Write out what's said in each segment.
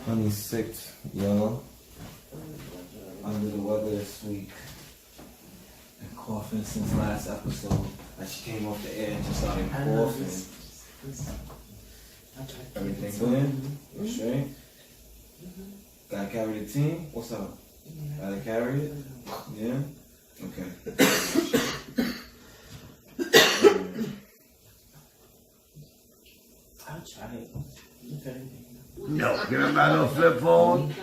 Honey's sick, y'all. Under the weather this week. And coughing since last episode. Like she came off the air and just started coughing. Everything good? Straight? Gotta carry the team? What's up? Gotta carry it? Yeah? Okay. I'll try it. No, get on my little flip phone.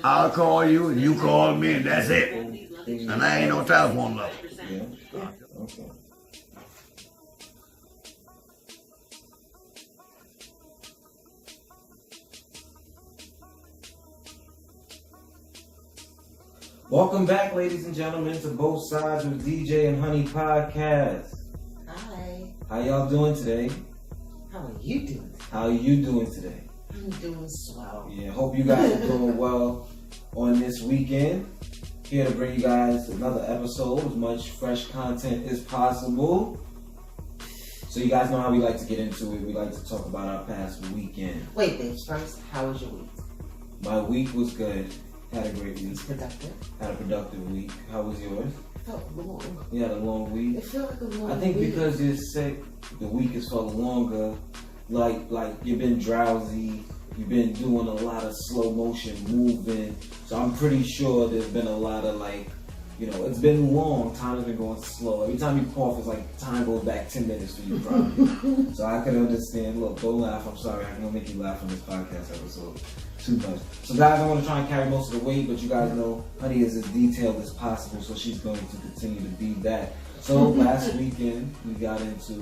I'll call you and you call me and that's it. And I ain't no telephone number. Yeah? Okay. Welcome back, ladies and gentlemen, to Both Sides with DJ and Honey podcast. Hi. How y'all doing today? How are you doing? How are you doing today? I'm doing swell. Yeah, hope you guys are doing well on this weekend. Here to bring you guys another episode, as much fresh content as possible. So you guys know how we like to get into it. We like to talk about our past weekend. Wait, babes, first, how was your week? My week was good. Had a great week. Productive? Had a productive week. How was yours? It felt long. You had a long week? It felt like a long week. I think because you're sick, the week has felt longer. Like you've been drowsy. You've been doing a lot of slow motion moving. So I'm pretty sure there's been a lot of it's been long. Time has been going slow. Every time you cough, it's like time goes back 10 minutes for you probably. So I can understand. Look, don't laugh. I'm sorry. I'm going to make you laugh on this podcast episode too much. So guys, I want to try and carry most of the weight, but you guys know Honey is as detailed as possible, so she's going to continue to be that. So last weekend, we got into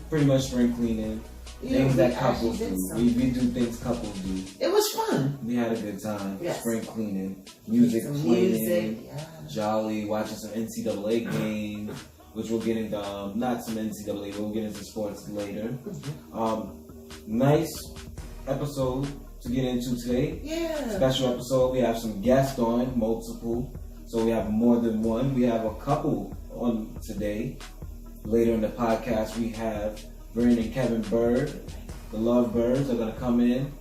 pretty much spring cleaning. Things that couples do. We do things couples do. It was fun. We had a good time. Yes. Spring cleaning, music playing, jolly, watching some NCAA games, which we'll get into, not some NCAA, we'll get into sports later. Nice episode to get into today. Yeah. Special episode. We have some guests on, multiple. So we have more than one. We have a couple on today. Later in the podcast, we have Bryn and Kevin Byrd, the Love Birds, are going to come in.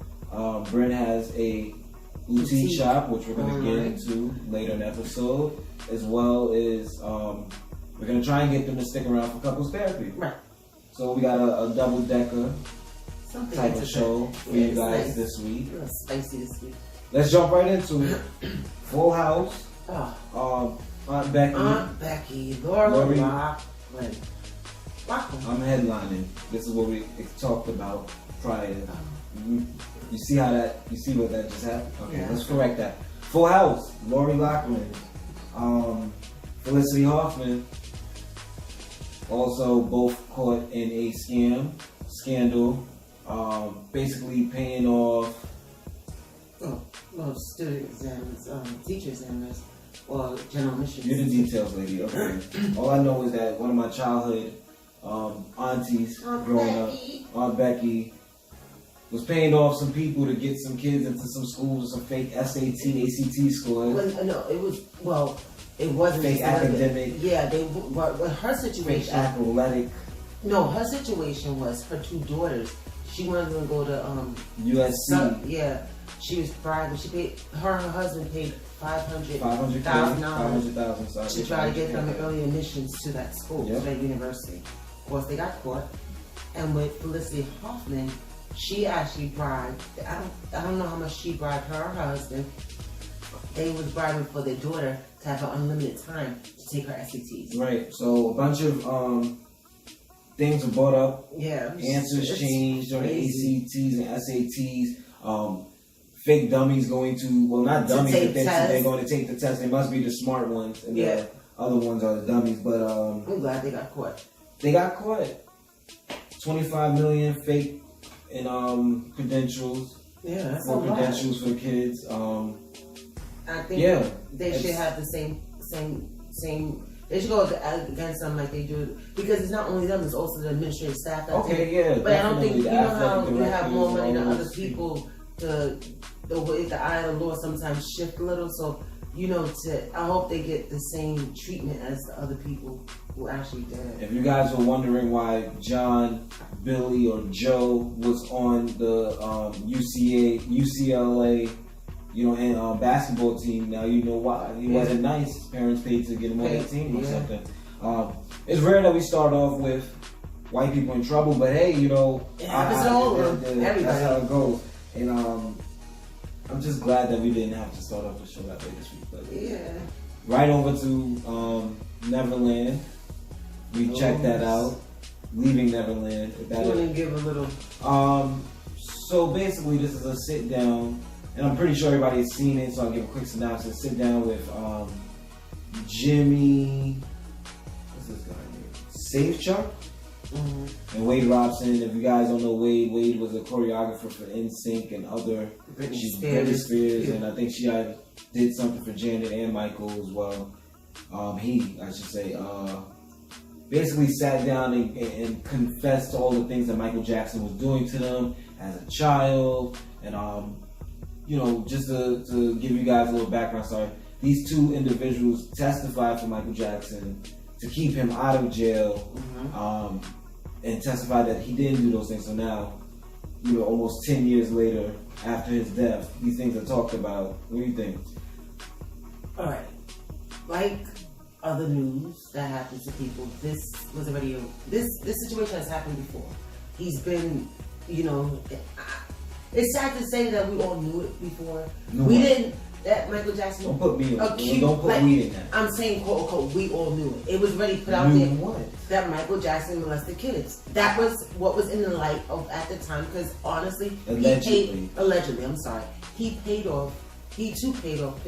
Bryn has a boutique shop, which we're going to get into later in the episode, as well as we're going to try and get them to stick around for couples therapy. Right. So we got a double-decker type of show for you guys this week. It was spicy this week. Let's jump right into it. Full House. Aunt Becky. Lori Lockman. I'm headlining. This is what we talked about prior. You see what that just happened? Okay, yeah. Let's correct that. Full House, Lori Lockman, Felicity Huffman, also both caught in a scandal, basically paying off student exams, teacher examiners, or general admissions. You're the details lady, okay. All I know is that one of my childhood aunties growing up, Aunt Becky, was paying off some people to get some kids into some schools with some fake SAT, ACT scores. It wasn't fake academic. Yeah, her situation. Fake athletic. No, her situation was her two daughters. She wanted to go to USC. she was private. She paid her husband paid $500,000 to try to get them early admissions to that school, to that university. Of course, they got caught. And with Felicity Huffman, she actually bribed. I don't know how much she bribed her husband. They was bribing for their daughter to have an unlimited time to take her SATs. Right. So a bunch of things were brought up. Yeah. Answers changed during the ACTs and SATs. Fake dummies going to, not dummies, but they're going to take the test. They must be the smart ones, and the other ones are the dummies. But I'm glad they got caught. They got caught. 25 million fake in credentials. Yeah, that's for credentials for kids. I think they should have the same. They should go against them like they do, because it's not only them; it's also the administrative staff. But I don't think how you have more money than other people. The eye of the law sometimes shift a little, so I hope they get the same treatment as the other people who actually did. If you guys were wondering why John, Billy, or Joe was on the UCLA, and basketball team, now you know why. He wasn't nice. His parents paid to get him on that team or something. It's rare that we start off with white people in trouble, but hey, that's how it goes. And I'm just glad that we didn't have to start off the show that way this week. But right over to Neverland. We checked that out. Leaving Neverland. You want to give a little. So basically, this is a sit down, and I'm pretty sure everybody has seen it. So I'll give a quick synopsis. Sit down with Jimmy. What's this guy name? Safechuck. Mm-hmm. And Wade Robson. If you guys don't know Wade was a choreographer for NSYNC and other. Britney Spears, and I think she did something for Janet and Michael as well. Basically sat down and confessed to all the things that Michael Jackson was doing to them as a child, and just to give you guys a little background. Sorry, these two individuals testified for Michael Jackson to keep him out of jail, and testified that he didn't do those things. So now, almost 10 years later, after his death, these things are talked about. What do you think? All right, like other news that happens to people, this was already this situation has happened before. He's been, it's sad to say that we all knew it before. We didn't. That Michael Jackson. Don't put me on. Don't put me in that. I'm saying, quote unquote, we all knew it. It was already put out there that Michael Jackson molested kids. That was what was in the light of at the time. Because honestly, allegedly, I'm sorry, he too paid off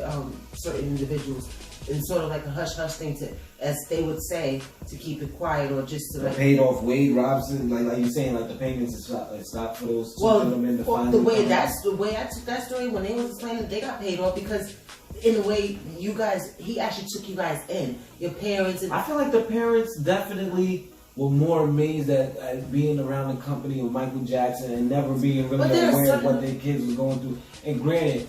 certain individuals in sort of like a hush hush thing to, as they would say, to keep it quiet or just to paid off Wade Robson, like you're saying, like the payments stopped for those two gentlemen. The way I took that story when they was explaining, they got paid off because in a way he actually took you guys in, your parents. And I feel like the parents definitely were more amazed at being around the company of Michael Jackson and never being really aware of what their kids was going through. And granted,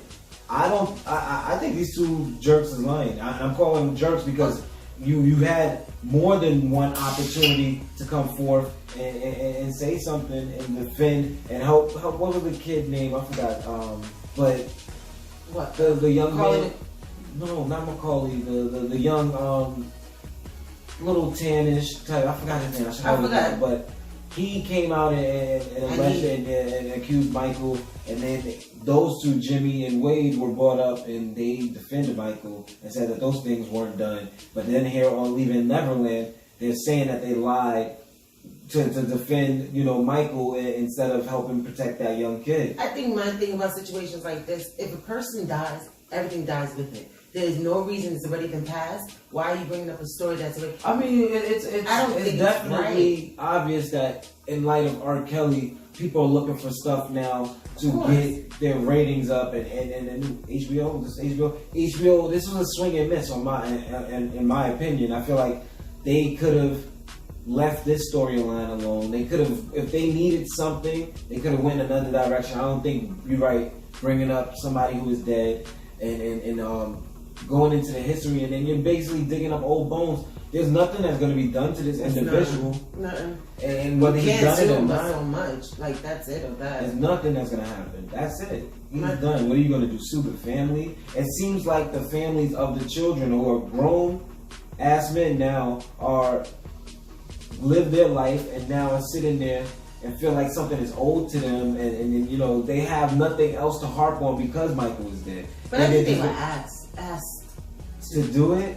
I think these two jerks is lying. I'm calling them jerks because you had more than one opportunity to come forth and say something and defend and help. What was the kid name? I forgot. But what the young man? No, not Macaulay. The young little tannish type. I forgot his name. I forgot. But he came out and alleged and accused Michael, and then those two, Jimmy and Wade, were brought up and they defended Michael and said that those things weren't done. But then here on Leaving Neverland, they're saying that they lied to defend, Michael instead of helping protect that young kid. I think my thing about situations like this, if a person dies, everything dies with it. There's no reason it's already been passed. Why are you bringing up a story that's already... I mean, it's definitely obvious that in light of R. Kelly, people are looking for stuff now to get their ratings up, and HBO, this was a swing and miss in my opinion. I feel like they could have left this storyline alone. They could have, if they needed something, they could have went another direction. I don't think you're right bringing up somebody who is dead and going into the history, and then you're basically digging up old bones. There's nothing that's going to be done to this individual. Nothing. And whether he's done it or not, so much. Like, that's it or that. There's nothing that's going to happen. That's it. He's done. What are you going to do? Sue the family? It seems like the families of the children who are grown ass men now live their life and now are sitting there and feel like something is owed to them, and they have nothing else to harp on because Michael was dead. But I think they were asked to do it.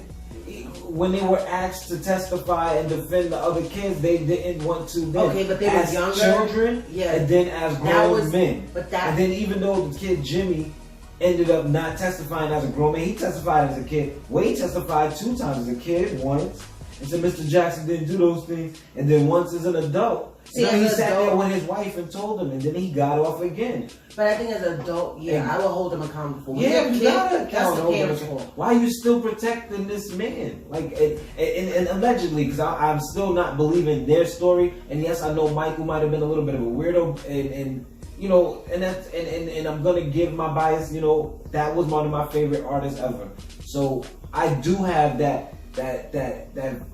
When they were asked to testify and defend the other kids, they didn't want to. Then. Okay, but they were younger children, and then as grown men. And then even though the kid Jimmy ended up not testifying as a grown man, he testified as a kid. Wade testified 2 times as a kid, once, and said Mr. Jackson didn't do those things, and then once as an adult. So he sat there with his wife and told him, and then he got off again. But I think as an adult, I will hold him accountable. Yeah, you gotta account him. Why are you still protecting this man? Like, and allegedly, because I'm still not believing their story. And yes, I know Michael might have been a little bit of a weirdo, and you know, and that's and I'm gonna give my bias. You know, that was one of my favorite artists ever. So I do have that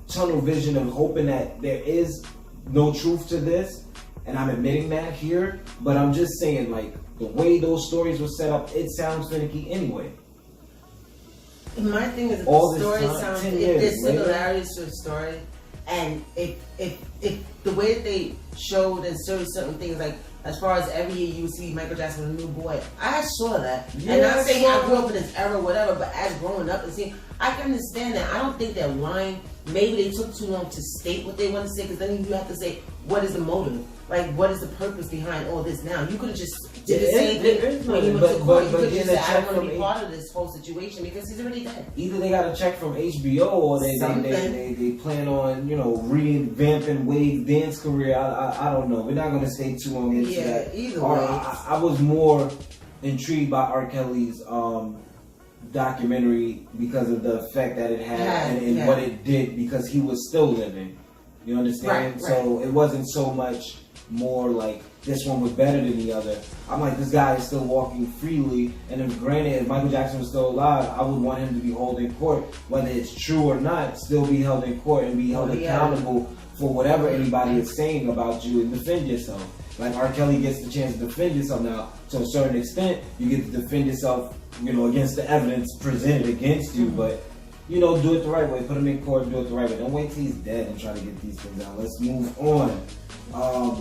tunnel vision of hoping that there is no truth to this, and I'm admitting that here. But I'm just saying, like, the way those stories were set up, it sounds finicky anyway. My thing is, if All the story this time, sounds, 10 if years there's later. similarities to the story, and if the way that they showed and showed certain things, like as far as every year you would see Michael Jackson with a new boy, I saw that. Yeah, and not saying I sure. grew up in this era or whatever, but as growing up and seeing, I can understand that. I don't think that line, maybe they took too long to state what they want to say, because then you have to say, what is the motive? Like, what is the purpose behind all this now? You could have just did the same thing when you went to court. You could have just said, I don't want to be part of this whole situation, because he's already dead. Either they got a check from HBO, or they plan on, you know, revamping Wade's dance career. I don't know. We're not going to stay too long into that. Either way. I was more intrigued by R. Kelly's documentary because of the effect that it had and what it did, because he was still living. You understand? Right. So it wasn't so much more like this one was better than the other. I'm like, this guy is still walking freely, and if granted, if Michael Jackson was still alive, I would want him to be held in court, whether it's true or not, still be held in court and be held accountable for whatever anybody is saying about you and defend yourself. Like R. Kelly gets the chance to defend yourself now. To a certain extent, you get to defend yourself, you know, against the evidence presented against you, but you know, do it the right way. Put him in court and do it the right way. Don't wait till he's dead and try to get these things out. Let's move on.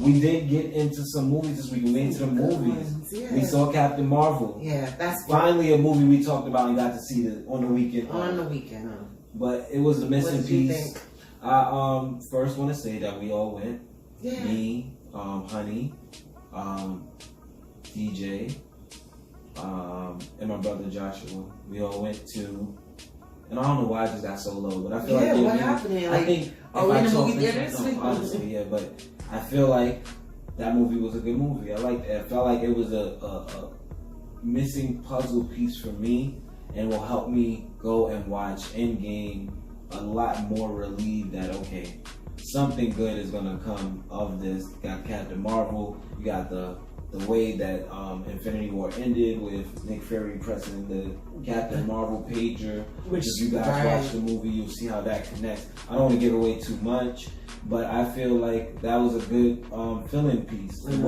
We did get into some movies this week. We went into the movies. Yeah. We saw Captain Marvel. Yeah, that's finally a movie we talked about and got to see on the weekend. On the weekend. But it was a missing piece. Think? I first want to say that we all went. Yeah. Me, Honey, DJ, and my brother Joshua. We all went to. And I don't know why I just got so low, but I feel like what happened here? I think are we in the movie theater this week? Honestly, yeah, but I feel like that movie was a good movie. I liked it. I felt like it was a missing puzzle piece for me, and will help me go and watch Endgame a lot more relieved that okay, something good is gonna come of this. You got Captain Marvel. You got the way that Infinity War ended with Nick Fury pressing the Captain Marvel pager. Which if you guys watch the movie, you'll see how that connects. I don't want to give away too much, but I feel like that was a good filling piece. It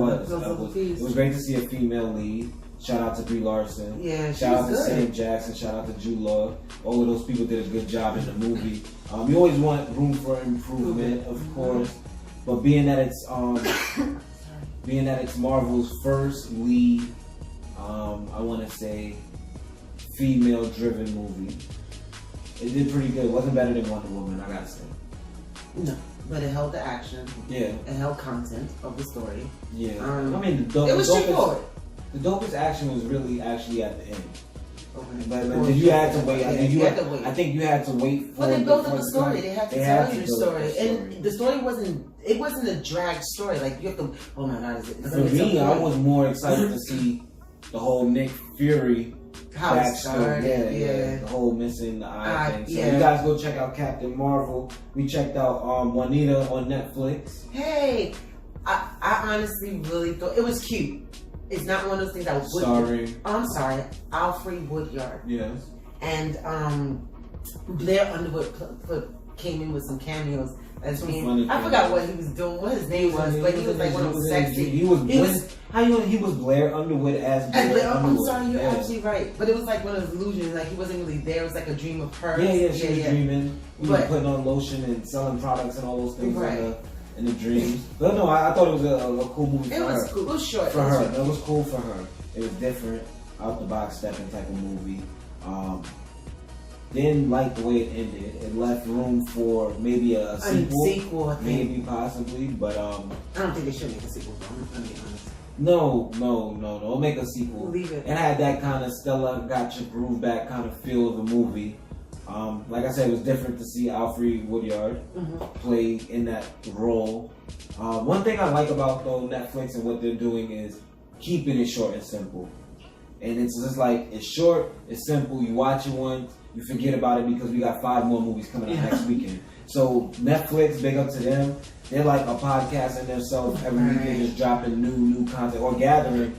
was great to see a female lead. Shout out to Brie Larson. Yeah, shout out to Sam Jackson. Shout out to Jude Law. All of those people did a good job in the movie. You always want room for improvement, of course, but being that it's Marvel's first lead, I want to say, female-driven movie. It did pretty good. It wasn't better than Wonder Woman, I gotta say. No, but it held the action. Yeah. It held content of the story. Yeah. I mean, it was straightforward. The dopest action was really actually at the end. Okay. But did you have to wait? Yeah, I think you had to wait for. Well, they built up the story. They had to tell you the story, and the story wasn't a drag story. Like you have to. Oh my God! For me, I was more excited to see the whole Nick Fury backstory. Yeah, the whole missing the eye thing. So you guys go check out Captain Marvel. We checked out Juanita on Netflix. Hey, I honestly really thought it was cute. It's not one of those things I would. I'm sorry, Alfred Woodyard. Yes. And Blair Underwood came in with some cameos. As being, I forgot what he was doing, what his name was, but he was like one of those sexy. He was Blair Underwood as Blair Underwood. I'm sorry, you're actually right. But it was like one of those illusions, like he wasn't really there. It was like a dream of hers. Yeah, she was dreaming. He was putting on lotion and selling products and all those things. Right. In the dreams. But no, I thought it was a cool movie for her. It was cool. It was short. For her. It was cool for her. It was different, out the box stepping type of movie. Didn't like the way it ended. It left room for maybe a sequel. I think. Maybe, possibly, but I don't think they should make a sequel, I'm being honest. No. Don't make a sequel. Leave it. It had that kind of Stella got your groove back kind of feel of the movie. Like I said, it was different to see Alfred Woodyard play in that role. One thing I like about though Netflix and what they're doing is keeping it short and simple. And it's just like, it's short, it's simple, you watch it once, you forget about it because we got 5 more movies coming out next weekend. So Netflix, big up to them. They're like a podcast in themselves. Every week they're just dropping new content or gathering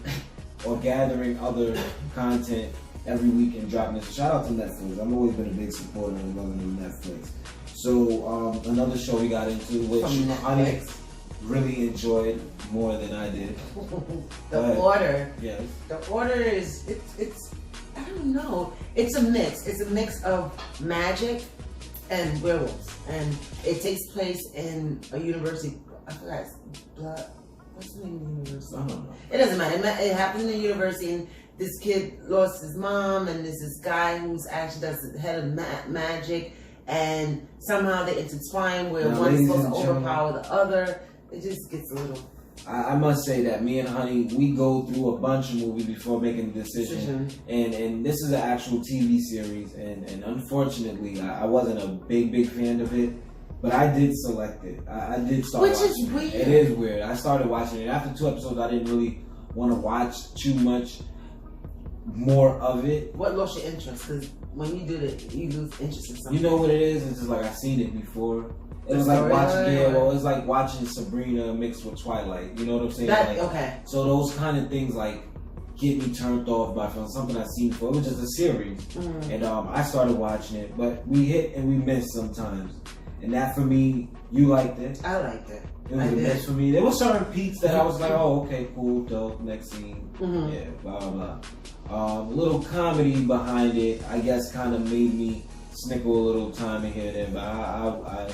other content every week and dropping it. Shout out to Netflix. I've always been a big supporter and loving of Netflix. So another show we got into, which Honey really enjoyed more than I did. The Order. Yes. The Order is it's I don't know. It's a mix. It's a mix of magic and werewolves, and it takes place in a university. I forgot. What's the name of the university? I don't know. It doesn't matter. It happens in the university, and this kid lost his mom, and there's this guy who's actually does the head of magic, and somehow they intertwine where one's supposed to overpower the other. It just gets a little. I must say that me and Honey, we go through a bunch of movies before making a decision. And this is an actual TV series, and unfortunately, I wasn't a big fan of it, but I did select it. I did start watching it. Which is weird. It is weird. I started watching it. After 2 episodes, I didn't really want to watch too much more of it. What lost your interest? Because when you do that, you lose interest in something. You know what it is? It's just like I've seen it before. It was like watching, it's like watching Sabrina mixed with Twilight. You know what I'm saying? Okay. So those kind of things like get me turned off by something I've seen before. It was just a series, and I started watching it, but we hit and we missed sometimes. And that for me, you liked it. I liked it. It was a miss for me. There were certain peaks that I was like, oh, okay, cool, dope. Next scene, yeah, blah blah blah. A little comedy behind it, I guess, kind of made me snickle a little time in here and there. But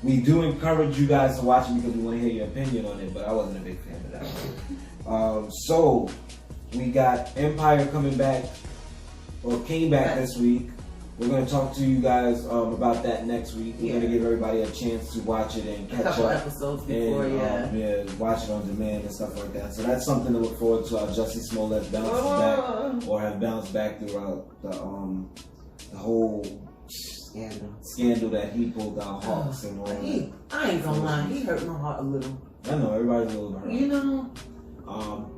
we do encourage you guys to watch it because we want to hear your opinion on it, but I wasn't a big fan of that one. So, we got Empire coming back, or came back this week. We're going to talk to you guys about that next week. We're going to give everybody a chance to watch it and catch up. A couple episodes before, watch it on demand and stuff like that. So that's something to look forward to. Jussie Smollett bounces back, or have bounced back throughout the whole scandal that he pulled out Hawks and all that. I ain't gonna lie, he hurt my heart a little. I know, everybody's a little hurt. You know?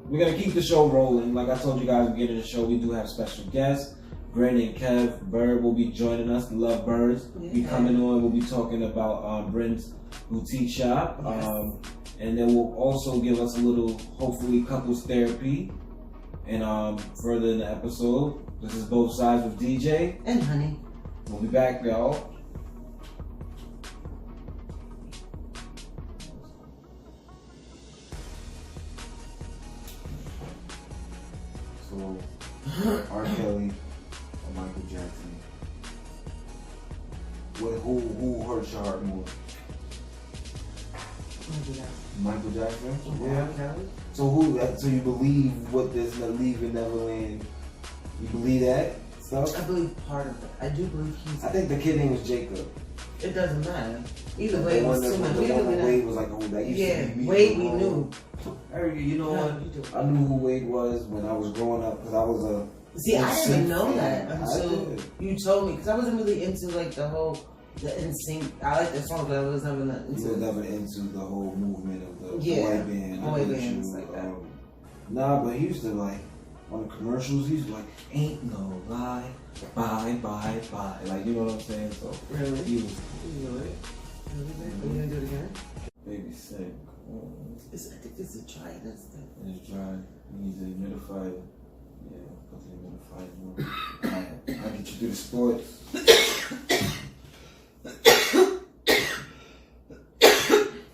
We're gonna keep the show rolling. Like I told you guys at the beginning of the show, we do have special guests. Bryn and Kev, Byrd will be joining us. Love Birds. Be coming on. We'll be talking about Bryn's boutique shop. And then we'll also give us a little, hopefully, couples therapy. And further in the episode, this is Both Sides with DJ. And Honey. We'll be back, y'all. So, R. Kelly or Michael Jackson? Who hurts your heart more? Michael Jackson? Yeah. So so you believe what this Leaving Neverland? You believe that stuff? I believe part of it. I do believe I think the kid name was Jacob. It doesn't matter. Either way, it was too much. Wade was like, oh, that used to be me. Wade, we knew. You know what? I knew who Wade was when I was growing up because I was a. See, I didn't even know that until you told me, because I wasn't really into like the NSYNC. I like the song, but I was never into. You were never into the whole movement of the boy band. Boy bands like that. Nah, but he used to like on the commercials. He used to like, "Ain't no lie, bye, bye, bye." Like, you know what I'm saying? So really, he was. You know it. Are you gonna do it again? Baby sick. I think this is dry. That's the. It's dry. You need to humidify it. Yeah, put the humidifier more. I'll get you through the sports.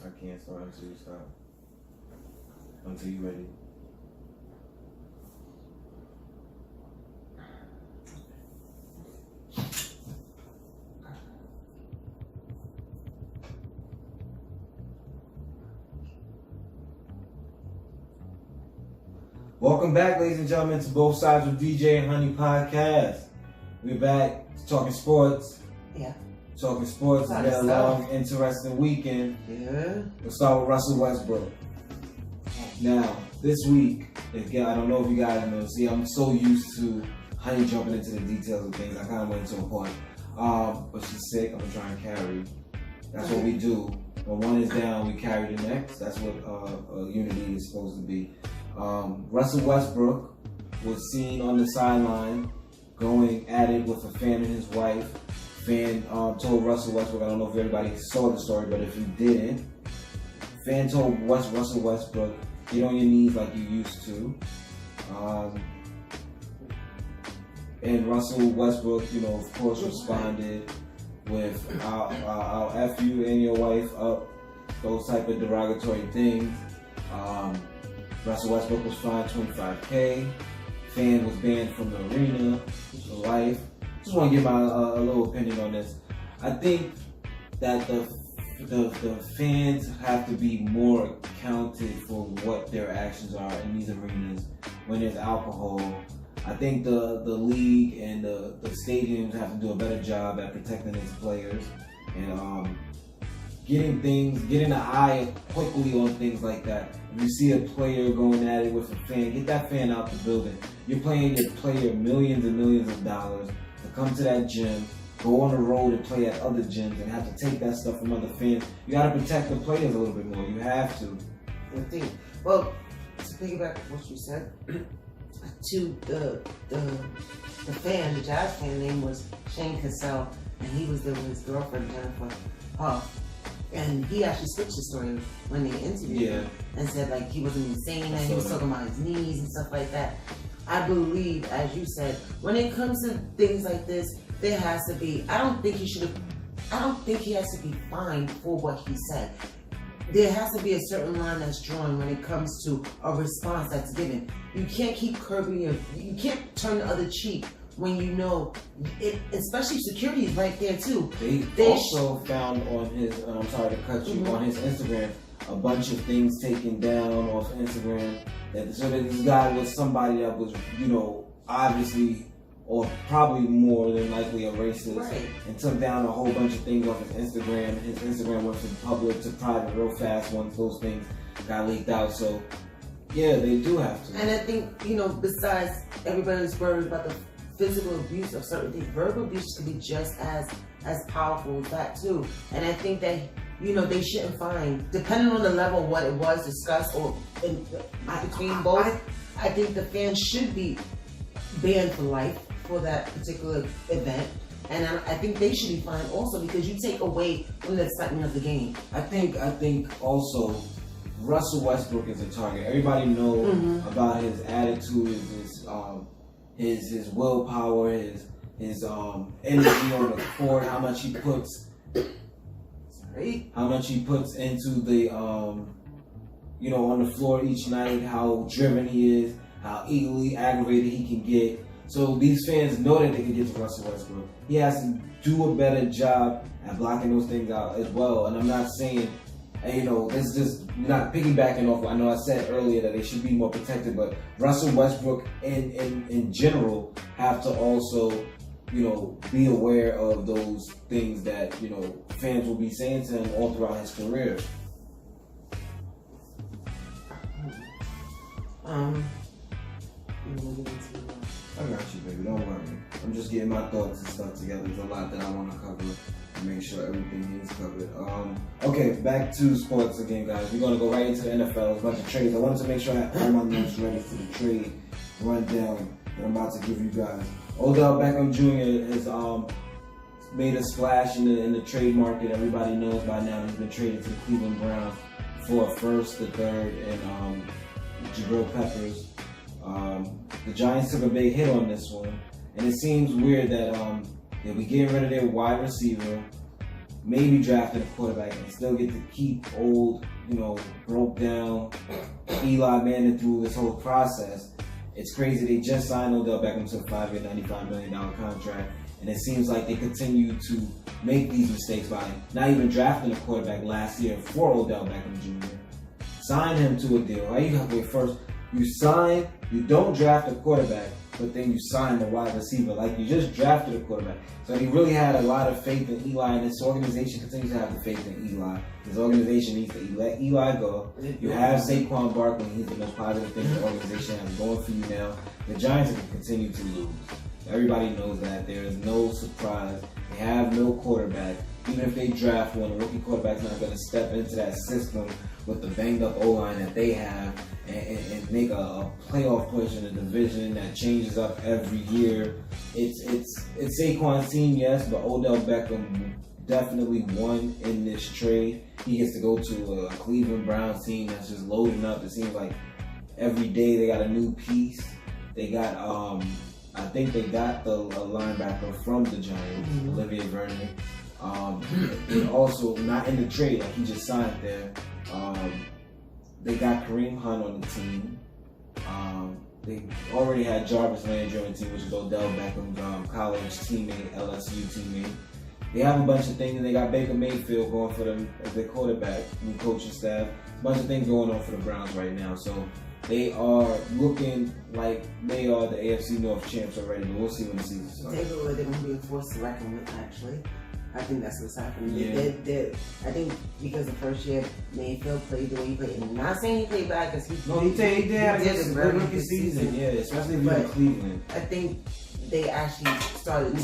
I can't start until you stop. Until you're ready. Welcome back, ladies and gentlemen, to Both Sides with DJ and Honey podcast. We're back talking sports. Yeah. Talking sports. It's been a long, interesting weekend. Yeah. We'll start with Russell Westbrook. Now, this week, I don't know if you guys know, see, I'm so used to Honey jumping into the details of things. I kind of went to a point. But she's sick. I'm going to try and carry. That's what we do. When one is down, we carry the next. That's what unity is supposed to be. Russell Westbrook was seen on the sideline going at it with a fan and his wife, fan told Russell Westbrook, I don't know if everybody saw the story, but if you didn't, fan told Russell Westbrook, get on your knees like you used to. And Russell Westbrook, of course, responded with, I'll F you and your wife up, those type of derogatory things. Russell Westbrook was fined $25K. Fan was banned from the arena for life. Just want to give my a little opinion on this. I think that the fans have to be more accounted for what their actions are in these arenas when there's alcohol. I think the league and the stadiums have to do a better job at protecting its players and getting the eye quickly on things like that. If you see a player going at it with a fan, get that fan out the building. You're paying your player millions and millions of dollars to come to that gym, go on the road and play at other gyms and have to take that stuff from other fans. You got to protect the players a little bit more. You have to. I think. Well, to piggyback what you said, to the fan, the Jazz fan name was Shane Cassell, and he was there with his girlfriend Jennifer Huff. And he actually switched the story when they interviewed him and said like he wasn't insane and he was talking about his knees and stuff like that. I believe, as you said, when it comes to things like this, there has to be. I don't think he has to be fined for what he said. There has to be a certain line that's drawn when it comes to a response that's given. You can't keep curbing you can't turn the other cheek when you know it, especially security is right there too. They also found on his, I'm sorry to cut you, on his Instagram, a bunch of things taken down off Instagram. So that this guy was somebody that was, obviously or probably more than likely a racist, and took down a whole bunch of things off his Instagram. His Instagram went from public to private real fast once those things got leaked out. So yeah, they do have to. And I think, besides everybody's worried about the physical abuse of certain things, verbal abuse can be just as powerful as that too. And I think that they shouldn't find, depending on the level of what it was discussed or between both. I think the fans should be banned for life for that particular event, and I think they should be fined also because you take away from the excitement of the game. I think also Russell Westbrook is a target. Everybody knows about his attitude, his willpower, his energy on the court, how much he puts into the on the floor each night, how driven he is, how easily aggravated he can get. So these fans know that they can get to Russell Westbrook. He has to do a better job at blocking those things out as well. And I'm not saying, this is just not piggybacking off. I know I said earlier that they should be more protected, but Russell Westbrook in general have to also, be aware of those things that, fans will be saying to him all throughout his career. I got you, baby. Don't worry. I'm just getting my thoughts and stuff together. There's a lot that I want to cover and make sure everything is covered. Okay, back to sports again, guys. We're going to go right into the NFL. A bunch of trades. I wanted to make sure I had all my notes ready for the trade rundown that I'm about to give you guys. Odell Beckham Jr. has made a splash in the trade market. Everybody knows by now he's been traded to the Cleveland Browns for a first, the third, and Jabril Peppers. The Giants took a big hit on this one, and it seems weird that they'll be getting rid of their wide receiver, maybe drafting a quarterback, and still get to keep old, broke down Eli Manning through this whole process. It's crazy. They just signed Odell Beckham to a 5-year, $95 million contract, and it seems like they continue to make these mistakes by not even drafting a quarterback last year for Odell Beckham Jr. Sign him to a deal. Right? You have to wait first. You don't draft a quarterback, but then you sign the wide receiver. Like you just drafted a quarterback. So he really had a lot of faith in Eli, and this organization continues to have the faith in Eli. This organization needs to let Eli go. You have Saquon Barkley. He's the most positive thing the organization has going for you now. The Giants will continue to lose. Everybody knows that. There is no surprise. They have no quarterback. even if they draft one, a rookie quarterback's not going to step into that system with the banged up O-line that they have and make a playoff push in a division that changes up every year. It's Saquon's team, yes, but Odell Beckham definitely won in this trade. He gets to go to a Cleveland Browns team that's just loading up. It seems like every day they got a new piece. They got, I think they got the linebacker from the Giants, Olivier Vernon. And also, not in the trade, like he just signed there. They got Kareem Hunt on the team. They already had Jarvis Landry on the team, which is Odell Beckham's college teammate, LSU teammate. They have a bunch of things, and they got Baker Mayfield going for them as their quarterback, new coaching staff. A bunch of things going on for the Browns right now. So they are looking like they are the AFC North champs already, but we'll see when the season starts. They're going to be a force to reckon with, actually. I think that's what's happening. Yeah. I think because the first year Mayfield played the way he played, and I'm not saying he played bad because he did a very rookie season, yeah, especially if you're in Cleveland. I think they actually started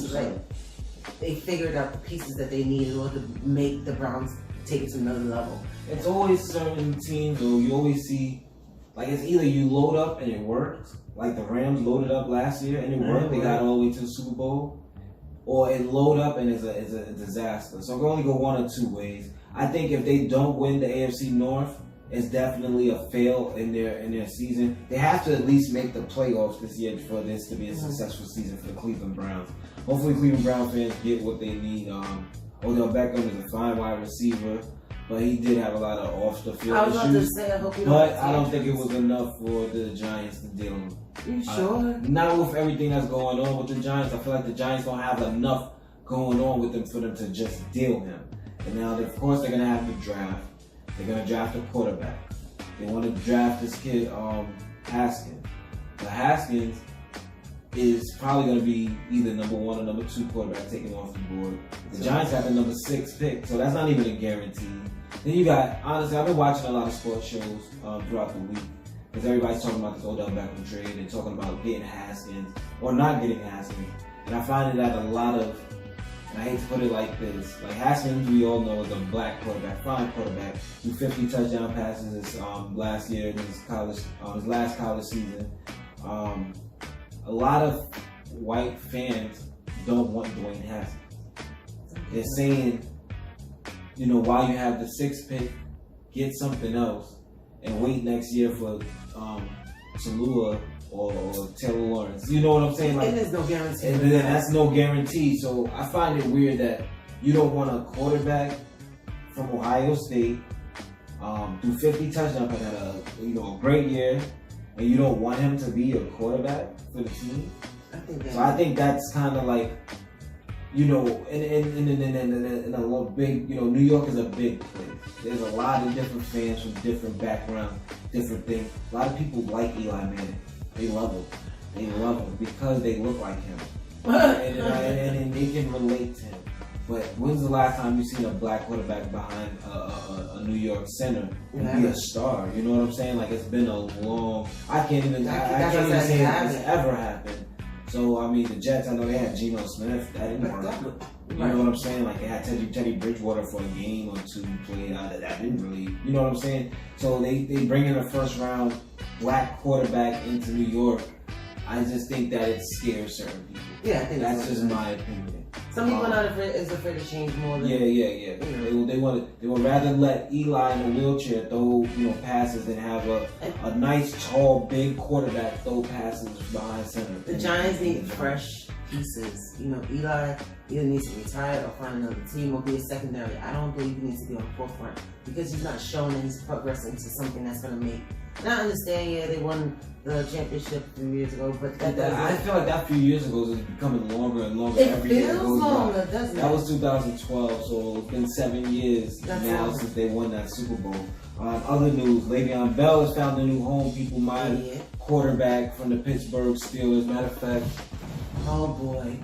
they figured out the pieces that they needed in order to make the Browns take it to another level. It's always certain teams, though, you always see, like, it's either you load up and it works, like the Rams loaded up last year and it worked, they got all the way to the Super Bowl, or it load up and it's a disaster. So it can only go one or two ways. I think if they don't win the AFC North, it's definitely a fail in their season. They have to at least make the playoffs this year for this to be a successful season for the Cleveland Browns. Hopefully Cleveland Browns fans get what they need. Odell Beckham is a fine wide receiver, but he did have a lot of off the field issues. I don't think it was enough for the Giants to deal with him. You sure? Not with everything that's going on with the Giants. I feel like the Giants don't have enough going on with them for them to just deal him. And now, of course, they're going to have to draft. They're going to draft a quarterback. They want to draft this kid, Haskins. Now, Haskins is probably going to be either number 1 or number 2 quarterback taken off the board. The Giants have the number 6 pick, so that's not even a guarantee. Then you got, honestly, I've been watching a lot of sports shows throughout the week because everybody's talking about this Odell Beckham trade. They're talking about getting Haskins or not getting Haskins. And I find it that a lot of, and I hate to put it like this, like Haskins, we all know, is a black quarterback, fine quarterback, threw 50 touchdown passes this last year in his last college season. A lot of white fans don't want Dwayne Haskins. They're saying, you know, while you have the 6th pick, get something else and wait next year for Talua or Taylor Lawrence. You know what I'm saying? Like, there's no guarantee. And that's no guarantee. So I find it weird that you don't want a quarterback from Ohio State do 50 touchdowns and had a great year, and you don't want him to be a quarterback for the team. I think that's kind of like, you know, in a little big, you know, New York is a big place. There's a lot of different fans from different backgrounds, different things. A lot of people like Eli Manning. They love him. They love him because they look like him. and they can relate to him. But when's the last time you've seen a black quarterback behind a New York center and be a star? You know what I'm saying? Like, it's been a long, I can't even say it's ever happened. So, I mean, the Jets, I know they had Geno Smith. That didn't work. You know what I'm saying? Like, they had Teddy Bridgewater for a game or two played out of that. Didn't really, you know what I'm saying? So, they bring in a first-round black quarterback into New York. I just think that it scares certain people. Yeah, I think that's just my opinion. Some people are not afraid to change more than... Yeah. You know. They would rather let Eli in a wheelchair throw, you know, passes than have a nice, tall, big quarterback throw passes behind center. The Giants need fresh pieces. You know, Eli either needs to retire or find another team or be a secondary. I don't believe he needs to be on the forefront because he's not showing that he's progressing to something that's going to make... And I understand, they won the championship a few years ago, but I feel like that few years ago is becoming longer and longer every year. It feels longer, doesn't it? That was 2012, so it's been 7 years now since they won that Super Bowl. Other news, Le'Veon Bell has found a new home. People mind quarterback from the Pittsburgh Steelers. Matter of fact, oh boy,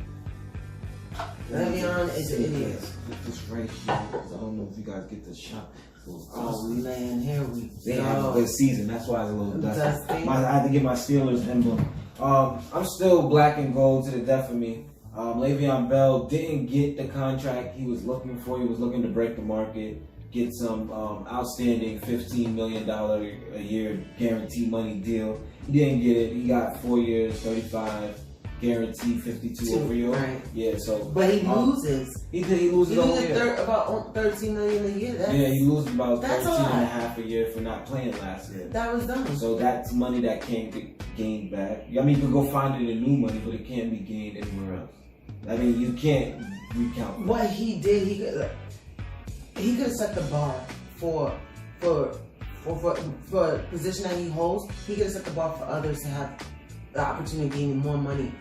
Le'Veon is an idiot. Put this right here because I don't know if you guys get this shot. Oh man, here we go. They have a good season. That's why it's a little dusty. I had to get my Steelers emblem. I'm still black and gold to the death of me. Le'Veon Bell didn't get the contract he was looking for. He was looking to break the market, get some outstanding $15 million a year guaranteed money deal. He didn't get it. He got 4 years, 35, guaranteed 52 over year. Right. Yeah, so. But he loses. He loses about $13 million a year. He loses about that's 13 and a half a year for not playing last year. That was dumb. So that's money that can't get gained back. I mean, you can go find it in new money, but it can't be gained anywhere else. I mean, you can't recount that. What he did, he could have set the bar for the position that he holds. He could have set the bar for others to have the opportunity of gaining more money.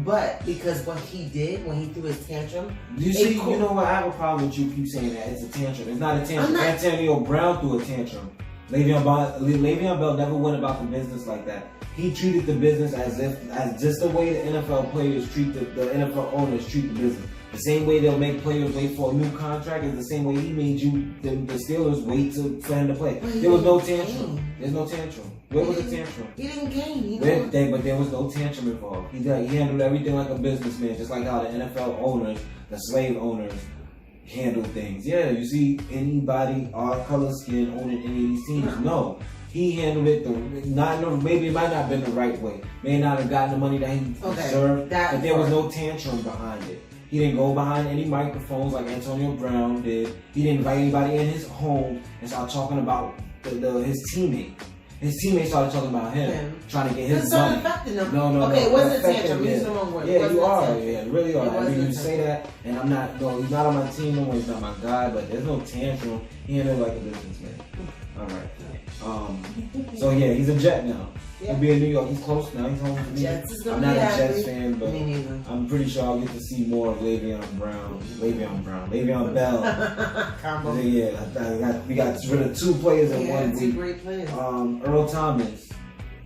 But because what he did when he threw his tantrum, you know what? I have a problem with you keep saying that it's a tantrum. It's not a tantrum. Antonio Brown threw a tantrum. Le'Veon Bell never went about the business like that. He treated the business as just the way the NFL players treat the NFL owners treat the business. The same way they'll make players wait for a new contract is the same way he made the Steelers wait for him to play. There was no tantrum. There's no tantrum. Where was the tantrum? He didn't gain. But there was no tantrum involved. He handled everything like a businessman, just like how the NFL owners, the slave owners, handle things. Yeah, you see anybody our color skin owning any of these teams? No. He handled it maybe it might not have been the right way. May not have gotten the money that he deserved, but there was no tantrum behind it. He didn't go behind any microphones like Antonio Brown did. He didn't invite anybody in his home and start talking about his teammate. His teammates started talking about him, trying to get his money. No. Okay, it wasn't a tantrum. Use the wrong word. Yeah, you are. Yeah, you really are. I mean, you say that, and I'm not. No, he's not on my team no more. He's not my guy. But there's no tantrum. He handled like a businessman. All right. So yeah, he's a Jet now. Yeah. He'll be in New York. He's close now. He's home for me. I'm not a Jets fan, but I'm pretty sure I'll get to see more of Le'Veon Bell. Yeah, we got rid of two players in 1 week. Great players. Earl Thomas